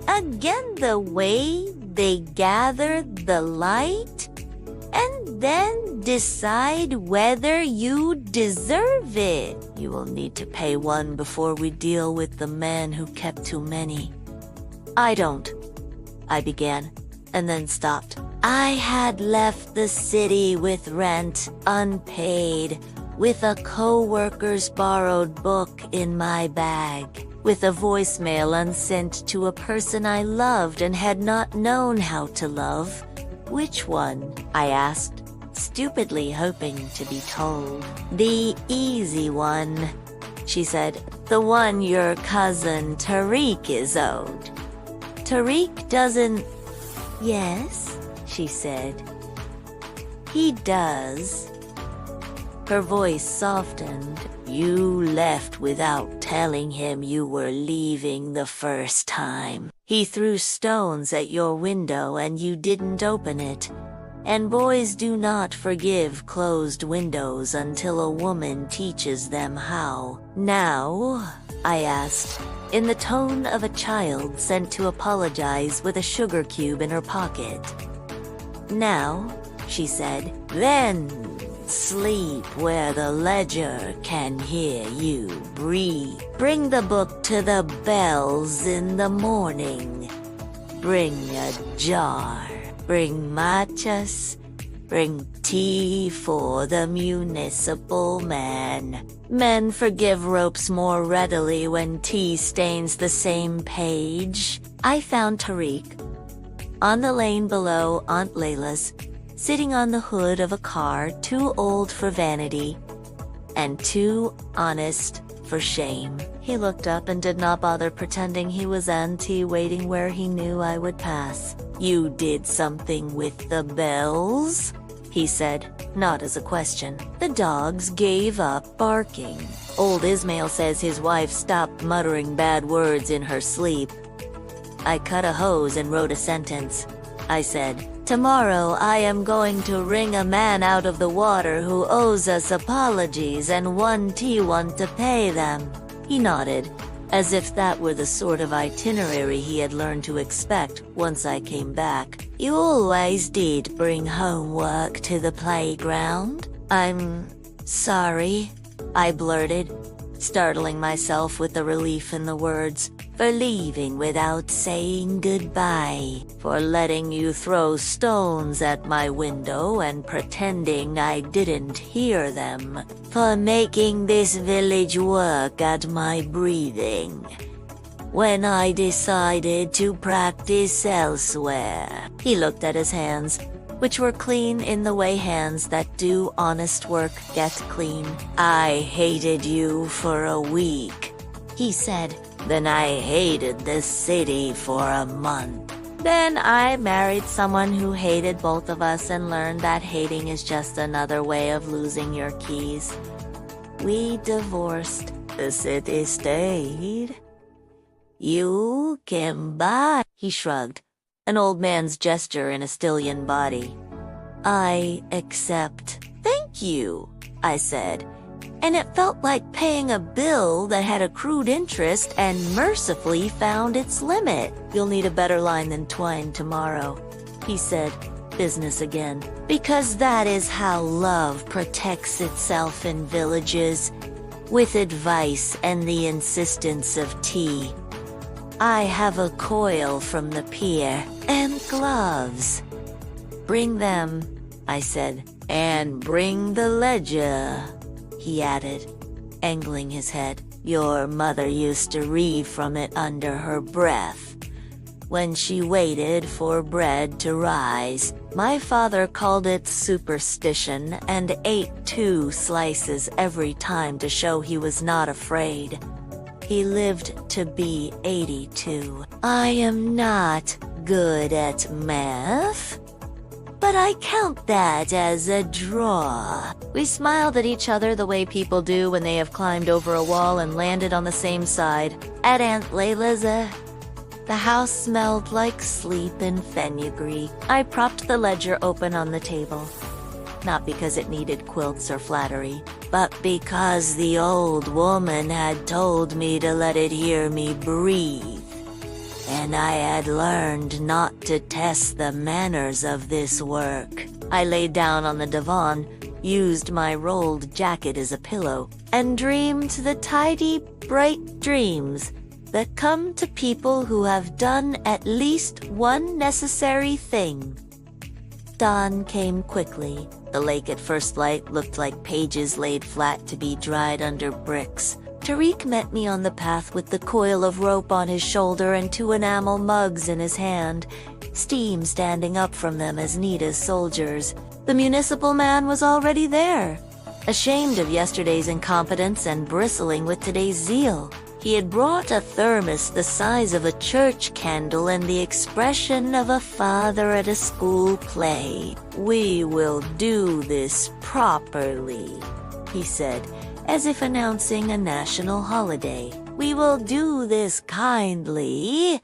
Again, the way they gather the light and then decide whether you deserve it. You will need to pay one before we deal with the man who kept too many. I don't, I began, and then stopped. I had left the city with rent unpaid, with a co-worker's borrowed book in my bag, with a voicemail unsent to a person I loved and had not known how to love. Which one? I asked, stupidly hoping to be told. The easy one, she said. The one your cousin Tariq is owed. Tariq doesn't... Yes, she said. He does. Her voice softened. You left without telling him you were leaving the first time. He threw stones at your window and you didn't open it. And boys do not forgive closed windows until a woman teaches them how. Now, I asked, in the tone of a child sent to apologize with a sugar cube in her pocket. Now, she said, then sleep where the ledger can hear you breathe. Bring the book to the bells in the morning. Bring a jar. Bring matchas. Bring tea for the municipal man. Men forgive ropes more readily when tea stains the same page. I found Tariq on the lane below Aunt Layla's, sitting on the hood of a car too old for vanity and too honest for shame. He looked up and did not bother pretending he was Auntie waiting where he knew I would pass. "You did something with the bells?" he said, not as a question. The dogs gave up barking. Old Ismail says his wife stopped muttering bad words in her sleep. I cut a hose and wrote a sentence. I said, "Tomorrow I am going to wring a man out of the water who owes us apologies and 1 T1 to pay them." He nodded, as if that were the sort of itinerary he had learned to expect once I came back. "You always did bring homework to the playground?" "I'm sorry," I blurted, startling myself with the relief in the words. "For leaving without saying goodbye, for letting you throw stones at my window and pretending I didn't hear them, for making this village work at my breathing when I decided to practice elsewhere." He looked at his hands, which were clean in the way hands that do honest work get clean. "I hated you for a week," he said. "Then I hated this city for a month. Then I married someone who hated both of us and learned that hating is just another way of losing your keys. We divorced. The city stayed. You came by." He shrugged, an old man's gesture in a stillion body. "I accept." "Thank you," I said. And it felt like paying a bill that had accrued interest and mercifully found its limit. "You'll need a better line than twine tomorrow," he said, business again. "Because that is how love protects itself in villages, with advice and the insistence of tea. I have a coil from the pier, and gloves." "Bring them," I said. "And bring the ledger," he added, angling his head. "Your mother used to read from it under her breath when she waited for bread to rise. My father called it superstition and ate 2 slices every time to show he was not afraid. He lived to be 82. I am not good at math, but I count that as a draw." We smiled at each other the way people do when they have climbed over a wall and landed on the same side. At Aunt Layla's, the house smelled like sleep and fenugreek. I propped the ledger open on the table, not because it needed quilts or flattery, but because the old woman had told me to let it hear me breathe. And I had learned not to test the manners of this work. I laid down on the divan, used my rolled jacket as a pillow, and dreamed the tidy, bright dreams that come to people who have done at least one necessary thing. Dawn came quickly. The lake at first light looked like pages laid flat to be dried under bricks. Tariq met me on the path with the coil of rope on his shoulder and 2 enamel mugs in his hand, steam standing up from them as neat as soldiers. The municipal man was already there, ashamed of yesterday's incompetence and bristling with today's zeal. He had brought a thermos the size of a church candle and the expression of a father at a school play. "We will do this properly," he said, as if announcing a national holiday. "We will do this kindly,"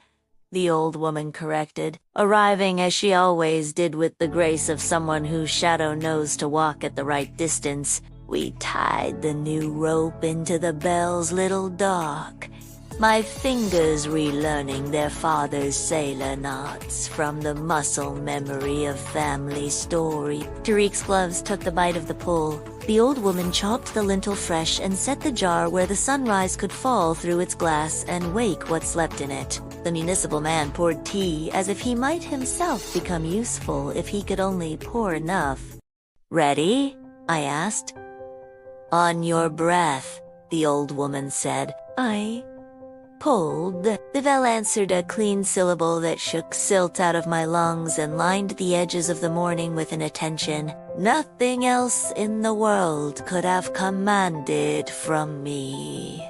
the old woman corrected, arriving as she always did with the grace of someone whose shadow knows to walk at the right distance. "We tied the new rope into the bell's little dock, my fingers relearning their father's sailor knots from the muscle memory of family story." Tariq's gloves took the bite of the pull. The old woman chopped the lintel fresh and set the jar where the sunrise could fall through its glass and wake what slept in it. The municipal man poured tea as if he might himself become useful if he could only pour enough. Ready? I asked. On your breath, the old woman said. I pulled. The bell answered a clean syllable that shook silt out of my lungs and lined the edges of the morning with an attention nothing else in the world could have commanded from me.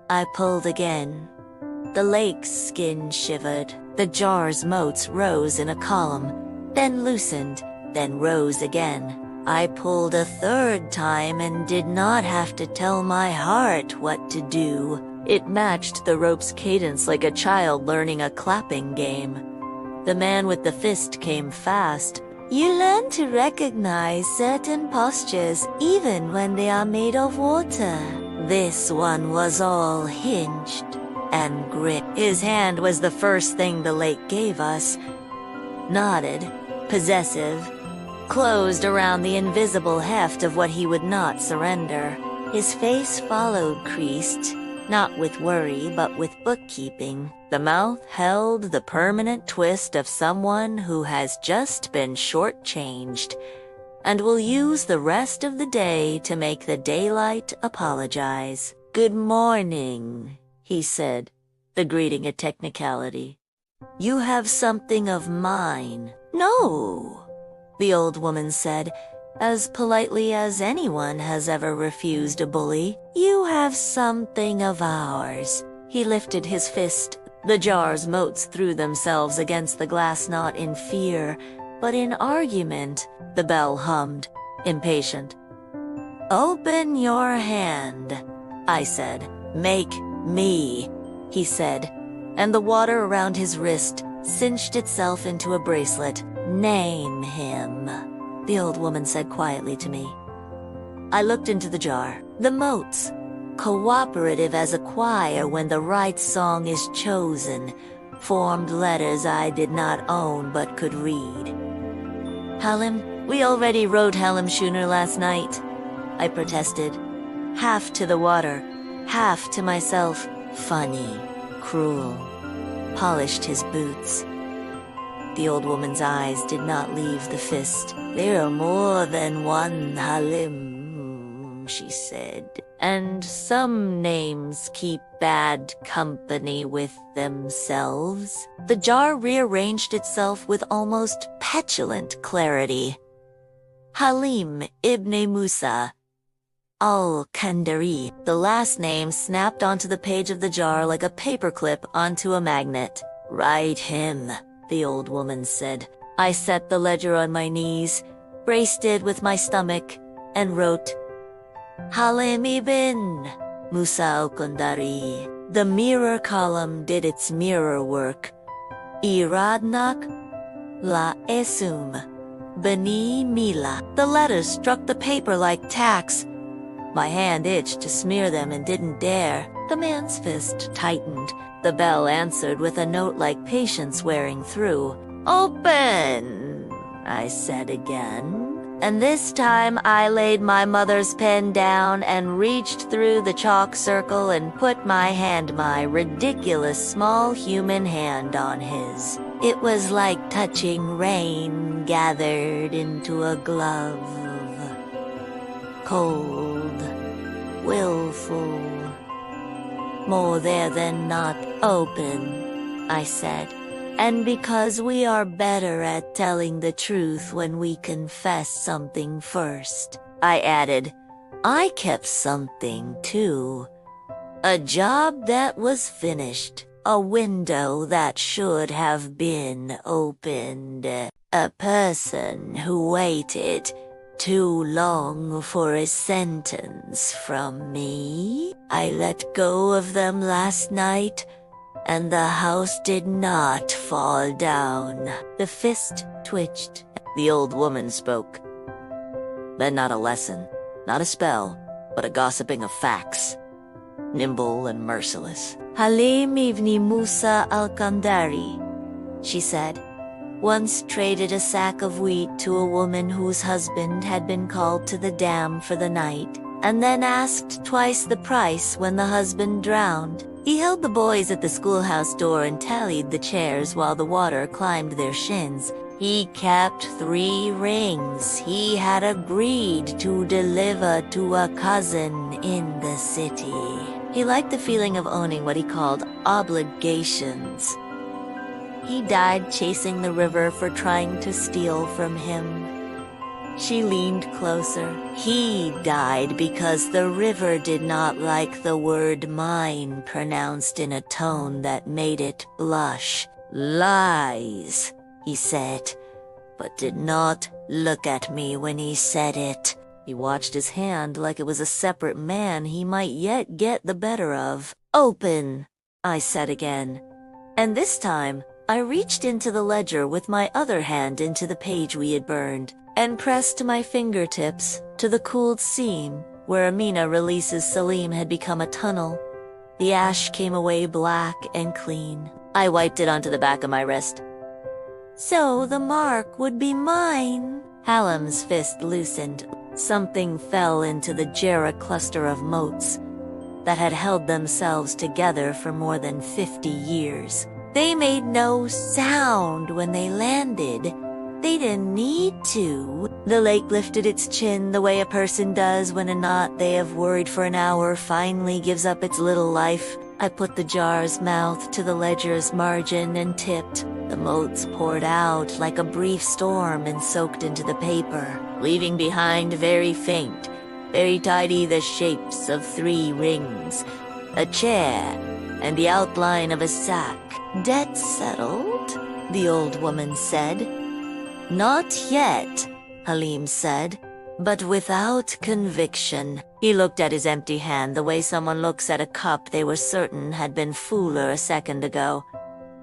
I pulled again. The lake's skin shivered. The jar's motes rose in a column, then loosened, then rose again. I pulled a third time and did not have to tell my heart what to do. It matched the rope's cadence like a child learning a clapping game. The man with the fist came fast. You learn to recognize certain postures even when they are made of water. This one was all hinged and grit. His hand was the first thing the lake gave us. Knotted, possessive, closed around the invisible heft of what he would not surrender. His face followed creased, not with worry but with bookkeeping. The mouth held the permanent twist of someone who has just been shortchanged and will use the rest of the day to make the daylight apologize. Good morning, he said, the greeting a technicality. You have something of mine. No, the old woman said, as politely as anyone has ever refused a bully. You have something of ours. He lifted his fist. The jar's motes threw themselves against the glass not in fear, but in argument. The bell hummed, impatient. Open your hand, I said. Make me, he said, and the water around his wrist cinched itself into a bracelet. Name him, the old woman said quietly to me. I looked into the jar. The motes, cooperative as a choir when the right song is chosen, formed letters I did not own but could read. Halim, we already wrote Halim Schooner last night, I protested. Half to the water, half to myself. Funny, cruel. Polished his boots. The old woman's eyes did not leave the fist. There are more than one Halim, she said, and some names keep bad company with themselves. The jar rearranged itself with almost petulant clarity. Halim ibn Musa al-Kandari. The last name snapped onto the page of the jar like a paperclip onto a magnet. Write him, the old woman said. I set the ledger on my knees, braced it with my stomach, and wrote, Halim ibn Musa al-Kandari. The mirror column did its mirror work. Iradnak la esum bani mila. The letters struck the paper like tacks. My hand itched to smear them and didn't dare. The man's fist tightened. The bell answered with a note like patience wearing through. Open, I said again. And this time I laid my mother's pen down and reached through the chalk circle and put my ridiculous small human hand on his. It was like touching rain gathered into a glove. Cold, willful, more there than not. Open, I said. And because we are better at telling the truth when we confess something first, I added, I kept something too. A job that was finished, a window that should have been opened, a person who waited too long for a sentence from me. I let go of them last night, and the house did not fall down. The fist twitched. The old woman spoke. Then not a lesson, not a spell, but a gossiping of facts. Nimble and merciless. Halim ibn Musa al-Kandari, she said, once traded a sack of wheat to a woman whose husband had been called to the dam for the night, and then asked twice the price when the husband drowned. He held the boys at the schoolhouse door and tallied the chairs while the water climbed their shins. He kept 3 rings he had agreed to deliver to a cousin in the city. He liked the feeling of owning what he called obligations. He died chasing the river for trying to steal from him. She leaned closer. He died because the river did not like the word mine pronounced in a tone that made it blush. Lies, he said, but did not look at me when he said it. He watched his hand like it was a separate man he might yet get the better of. Open, I said again. And this time, I reached into the ledger with my other hand into the page we had burned, and pressed my fingertips to the cooled seam where Amina releases Salim had become a tunnel. The ash came away black and clean. I wiped it onto the back of my wrist. So the mark would be mine. Hallam's fist loosened. Something fell into the Jarrah cluster of moats that had held themselves together for more than 50 years. They made no sound when they landed. They didn't need to. The lake lifted its chin the way a person does when a knot they have worried for an hour finally gives up its little life. I put the jar's mouth to the ledger's margin and tipped. The motes poured out like a brief storm and soaked into the paper, leaving behind very faint, very tidy the shapes of 3 rings, a chair, and the outline of a sack. Debt settled? The old woman said. Not yet, Halim said, but without conviction. He looked at his empty hand the way someone looks at a cup they were certain had been fuller a second ago.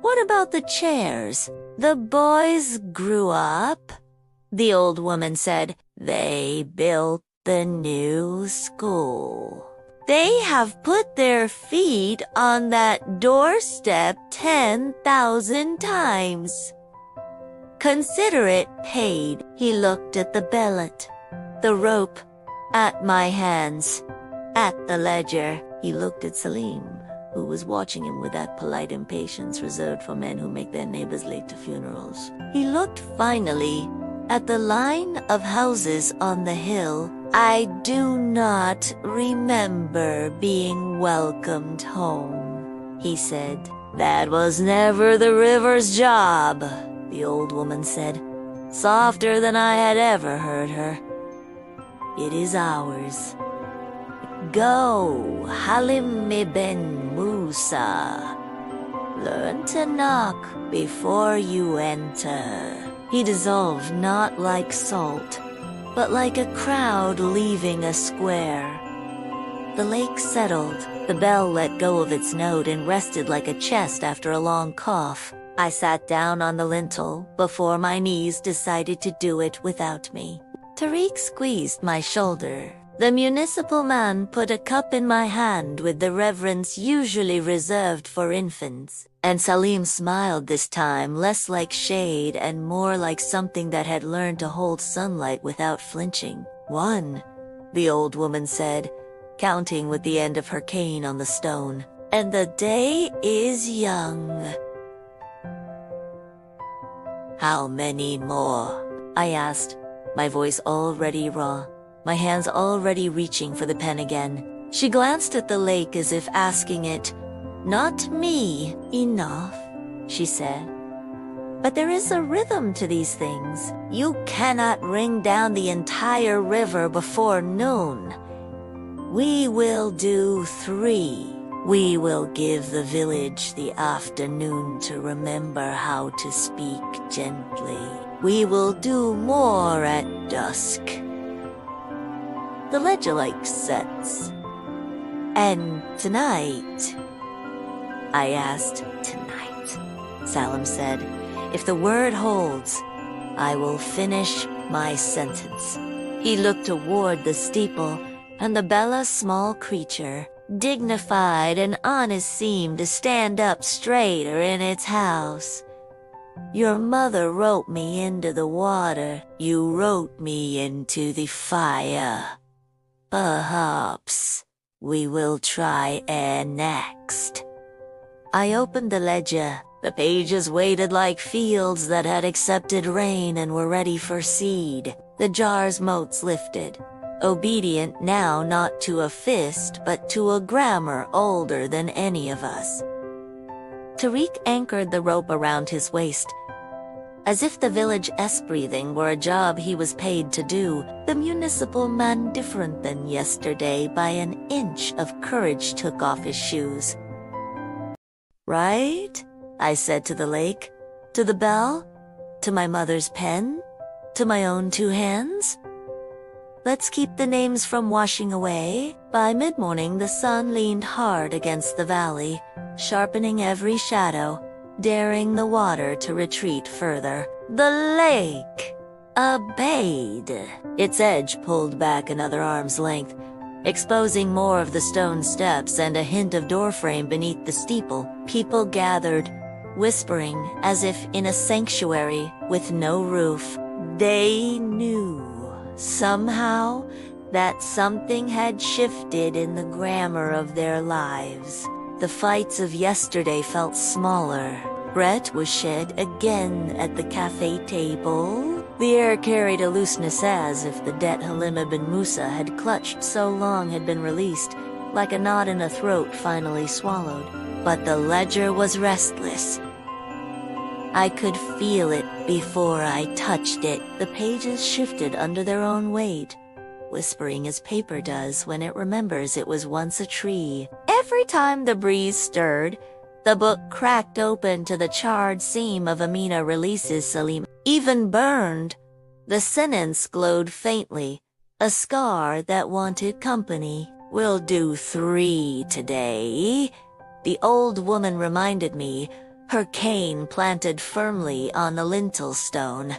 What about the chairs? The boys grew up? The old woman said. They built the new school. They have put their feet on that doorstep 10,000 times. Consider it paid. He looked at the bellet, the rope, at my hands, at the ledger. He looked at Salim, who was watching him with that polite impatience reserved for men who make their neighbors late to funerals. He looked finally at the line of houses on the hill. I do not remember being welcomed home, he said. That was never the river's job, the old woman said, softer than I had ever heard her. It is ours. Go, Halim ibn Musa. Learn to knock before you enter. He dissolved not like salt, but like a crowd leaving a square. The lake settled. The bell let go of its note and rested like a chest after a long cough. I sat down on the lintel before my knees decided to do it without me. Tariq squeezed my shoulder. The municipal man put a cup in my hand with the reverence usually reserved for infants. And Salim smiled this time, less like shade and more like something that had learned to hold sunlight without flinching. 1, the old woman said, counting with the end of her cane on the stone. And the day is young. How many more? I asked, my voice already raw, my hands already reaching for the pen again. She glanced at the lake as if asking it, Not me. Enough, she said. But there is a rhythm to these things. You cannot wring down the entire river before noon. We will do 3. We will give the village the afternoon to remember how to speak gently. We will do more at dusk. The ledger like sets. And tonight, I asked. Tonight, Salim said, if the word holds, I will finish my sentence. He looked toward the steeple, and the Bella small creature, dignified and honest, seemed to stand up straighter in its house. Your mother wrote me into the water. You wrote me into the fire. Perhaps we will try air next. I opened the ledger. The pages waited like fields that had accepted rain and were ready for seed. The jar's motes lifted, obedient now not to a fist but to a grammar older than any of us. Tariq anchored the rope around his waist. As if the village breathing were a job he was paid to do, the municipal man, different than yesterday by an inch of courage, took off his shoes. "Right?" I said to the lake, to the bell, to my mother's pen, to my own 2 hands. "Let's keep the names from washing away." By mid-morning the sun leaned hard against the valley, sharpening every shadow, daring the water to retreat further. The lake obeyed. Its edge pulled back another arm's length, exposing more of the stone steps and a hint of doorframe beneath the steeple. People gathered, whispering as if in a sanctuary with no roof. They knew, somehow, that something had shifted in the grammar of their lives. The fights of yesterday felt smaller. Bread was shed again at the cafe table. The air carried a looseness as if the debt Halima bin Musa had clutched so long had been released, like a knot in a throat finally swallowed. But the ledger was restless. I could feel it before I touched it. The pages shifted under their own weight, whispering as paper does when it remembers it was once a tree. Every time the breeze stirred, the book cracked open to the charred seam of Amina releases Salim. Even burned, the sentence glowed faintly, a scar that wanted company. "We'll do 3 today," the old woman reminded me, her cane planted firmly on the lintel stone.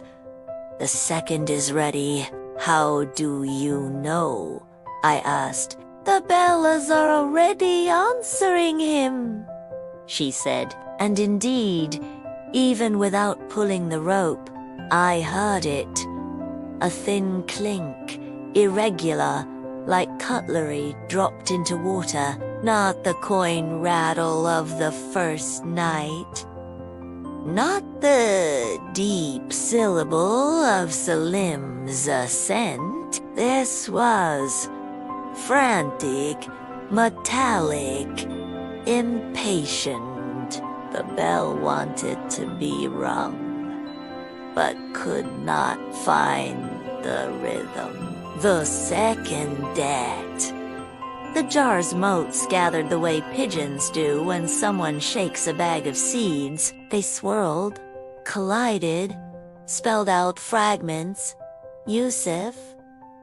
"The second is ready." "How do you know?" I asked. "The bells are already answering him," she said. And indeed, even without pulling the rope, I heard it. A thin clink, irregular, like cutlery dropped into water, not the coin rattle of the first night. Not the deep syllable of Salim's ascent. This was frantic, metallic, impatient. The bell wanted to be rung, but could not find the rhythm. The second debt. The jar's motes gathered the way pigeons do when someone shakes a bag of seeds. They swirled, collided, spelled out fragments. Yusuf,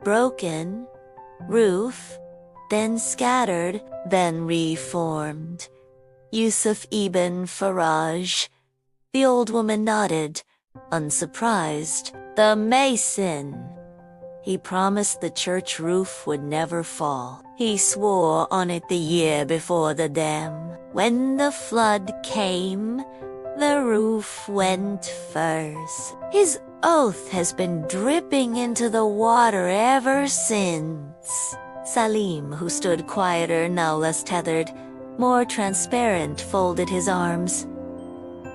broken, roof, then scattered, then reformed. Yusuf ibn Faraj. The old woman nodded, unsurprised. The mason. He promised the church roof would never fall. He swore on it the year before the dam. When the flood came, the roof went first. His oath has been dripping into the water ever since. Salim, who stood quieter, now less tethered, more transparent, folded his arms.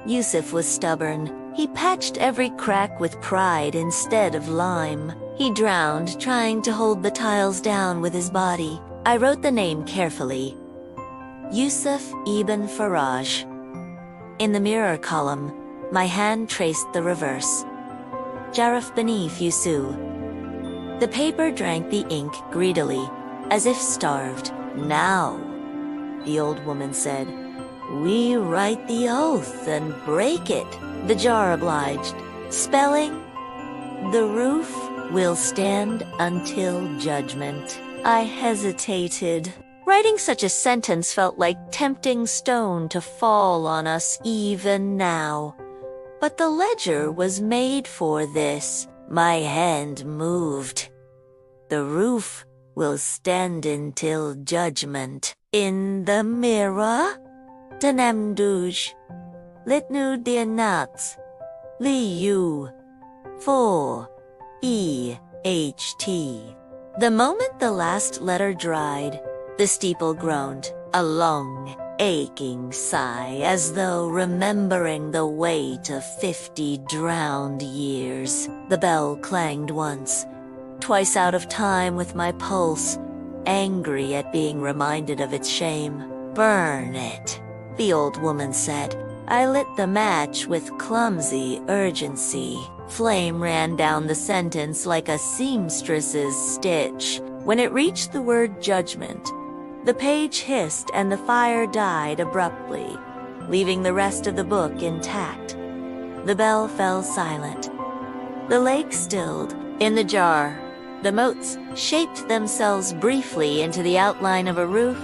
Yusuf was stubborn. He patched every crack with pride instead of lime. He drowned trying to hold the tiles down with his body. I wrote the name carefully. Yusuf ibn Faraj. In the mirror column, my hand traced the reverse. Jaraf beneath Yusuf. The paper drank the ink greedily, as if starved. "Now," the old woman said, "we write the oath and break it." The jar obliged. Spelling, "The roof will stand until judgment." I hesitated. Writing such a sentence felt like tempting stone to fall on us even now. But the ledger was made for this. My hand moved. "The roof will stand until judgment." In the mirror, Tanamduj, Litnu Dianats, Liu, 4, EHT. The moment the last letter dried, the steeple groaned. A long, aching sigh as though remembering the weight of 50 drowned years. The bell clanged once, twice out of time with my pulse, angry at being reminded of its shame. "Burn it," the old woman said. I lit the match with clumsy urgency. Flame ran down the sentence like a seamstress's stitch. When it reached the word judgment, the page hissed and the fire died abruptly, leaving the rest of the book intact. The bell fell silent. The lake stilled. In the jar, the motes shaped themselves briefly into the outline of a roof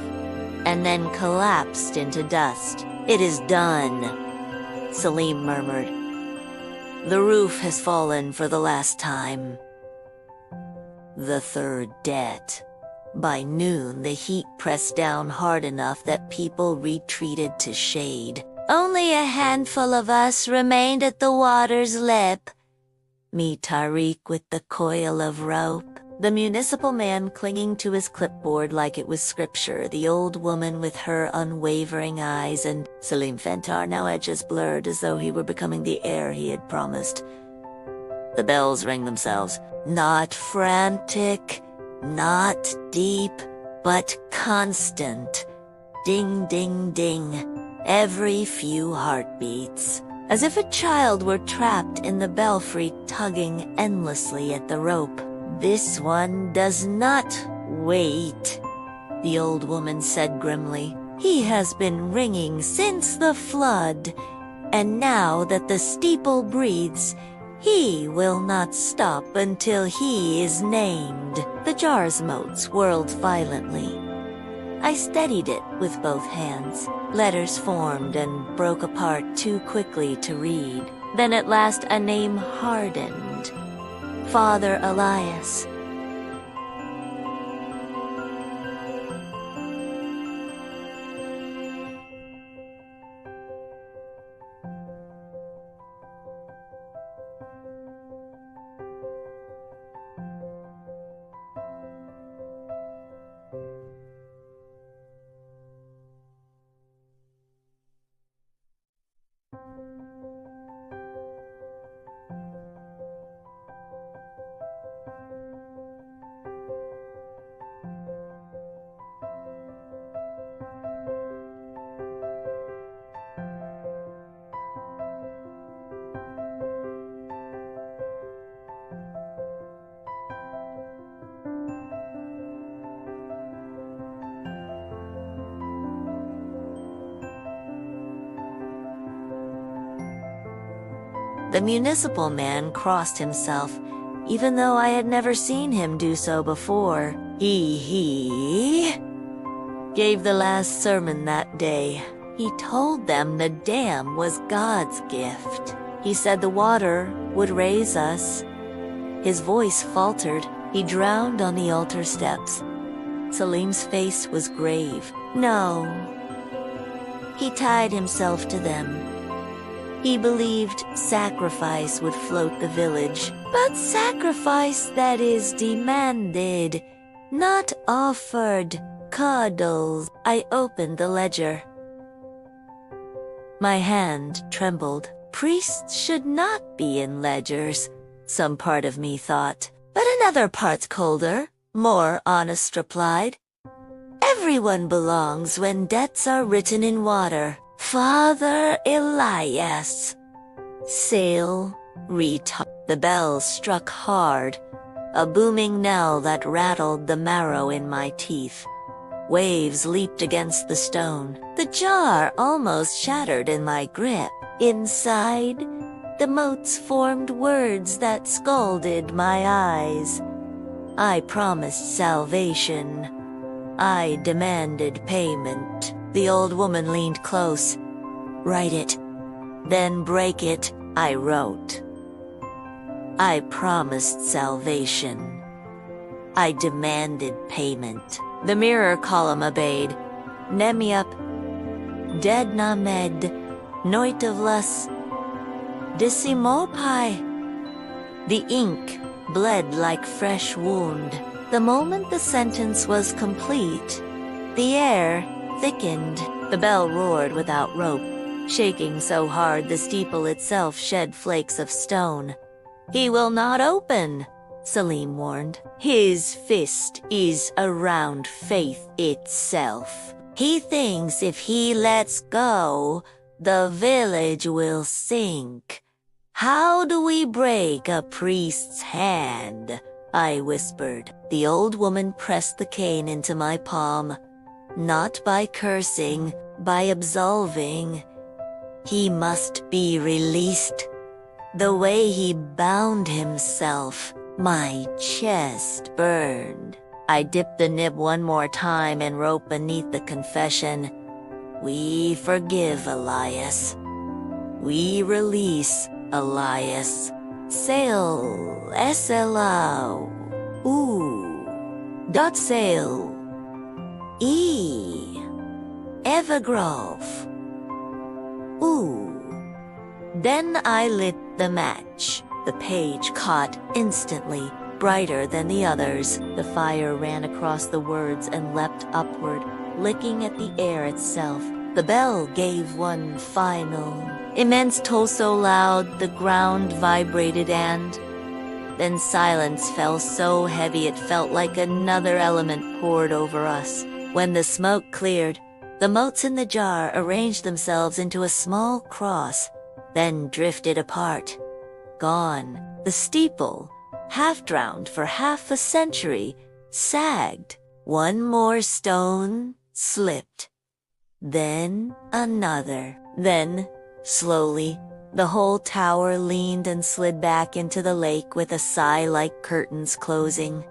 and then collapsed into dust. "It is done," Selim murmured. "The roof has fallen for the last time. The third debt." By noon, the heat pressed down hard enough that people retreated to shade. "Only a handful of us remained at the water's lip," me Tariq with the coil of rope, the municipal man clinging to his clipboard like it was scripture, the old woman with her unwavering eyes, and Selim Fentar, now edges blurred as though he were becoming the heir he had promised. The bells rang themselves, not frantic, not deep, but constant. Ding, ding, ding, every few heartbeats. As if a child were trapped in the belfry tugging endlessly at the rope. "This one does not wait," the old woman said grimly. "He has been ringing since the flood, and now that the steeple breathes, he will not stop until he is named." The jar's motes whirled violently. I steadied it with both hands. Letters formed and broke apart too quickly to read. Then at last a name hardened. Father Elias. The municipal man crossed himself, even though I had never seen him do so before. He gave the last sermon that day. He told them the dam was God's gift. He said the water would raise us. His voice faltered. He drowned on the altar steps. Salim's face was grave. No. He tied himself to them. He believed sacrifice would float the village, but sacrifice that is demanded, not offered. Cuddles. I opened the ledger. My hand trembled. Priests should not be in ledgers, some part of me thought. But another part's colder, more honest replied. Everyone belongs when debts are written in water. Father Elias. Sail, the bells struck hard, a booming knell that rattled the marrow in my teeth. Waves leaped against the stone. The jar almost shattered in my grip. Inside, the motes formed words that scalded my eyes. I promised salvation. I demanded payment. The old woman leaned close. Write it, then break it, I wrote. I promised salvation. I demanded payment. The mirror column obeyed. Nemiup, Dead Named, Noit of Lus, Disimopai. The ink bled like fresh wound. The moment the sentence was complete, the air thickened. The bell roared without rope, shaking so hard the steeple itself shed flakes of stone. "He will not open," Salim warned. "His fist is around faith itself. He thinks if he lets go, the village will sink. How do we break a priest's hand?" I whispered. The old woman pressed the cane into my palm. "Not by cursing, by absolving. He must be released. The way he bound himself, my chest burned." I dipped the nib one more time in rope beneath the confession. "We forgive Elias. We release Elias. Sail, S-L-O. Ooh. Dot sail. E. Evergrove. Ooh." Then I lit the match. The page caught instantly, brighter than the others. The fire ran across the words and leapt upward, licking at the air itself. The bell gave one final, immense toll so loud the ground vibrated, and then silence fell so heavy it felt like another element poured over us. When the smoke cleared, the motes in the jar arranged themselves into a small cross, then drifted apart. Gone. The steeple, half drowned for half a century, sagged. One more stone slipped. Then another. Then, slowly, the whole tower leaned and slid back into the lake with a sigh like curtains closing.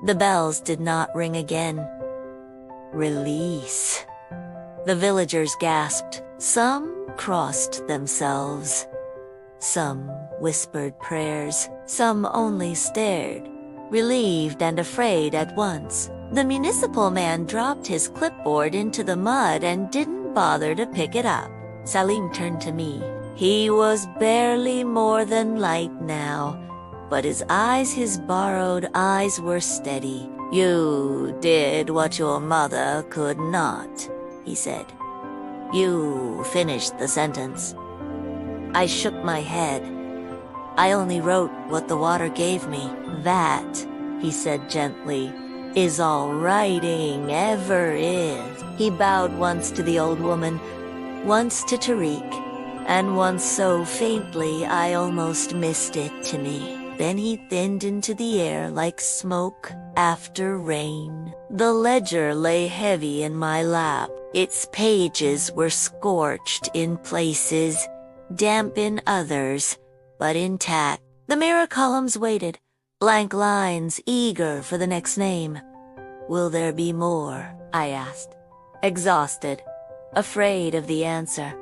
The bells did not ring again. Release. The villagers gasped. Some crossed themselves. Some whispered prayers. Some only stared, relieved and afraid at once. The municipal man dropped his clipboard into the mud and didn't bother to pick it up. Salim turned to me. He was barely more than light now, but his borrowed eyes were steady. "You did what your mother could not," he said. "You finished the sentence." I shook my head. "I only wrote what the water gave me." "That," he said gently, "is all writing ever is." He bowed once to the old woman, once to Tariq, and once so faintly I almost missed it to me. Then he thinned into the air like smoke after rain. The ledger lay heavy in my lap. Its pages were scorched in places, damp in others, but intact. The mirror columns waited, blank lines eager for the next name. "Will there be more?" I asked, exhausted, afraid of the answer.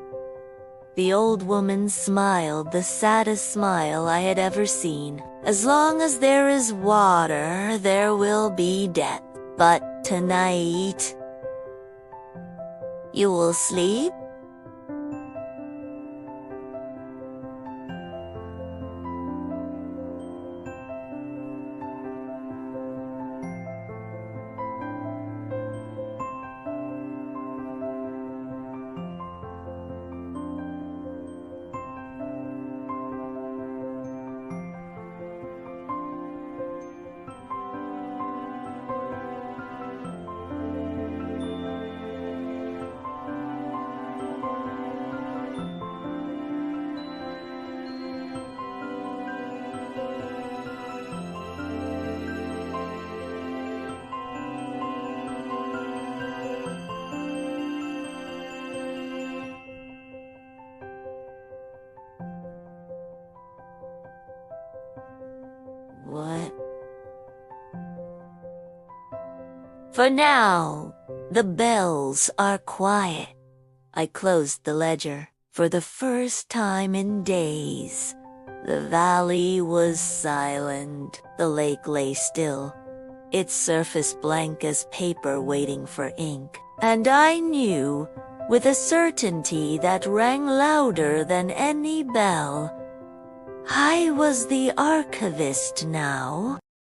The old woman smiled the saddest smile I had ever seen. "As long as there is water, there will be death. But tonight, you will sleep?" What? For now, the bells are quiet. I closed the ledger. For the first time in days, the valley was silent. The lake lay still, its surface blank as paper waiting for ink. And I knew, with a certainty that rang louder than any bell, I was the archivist now.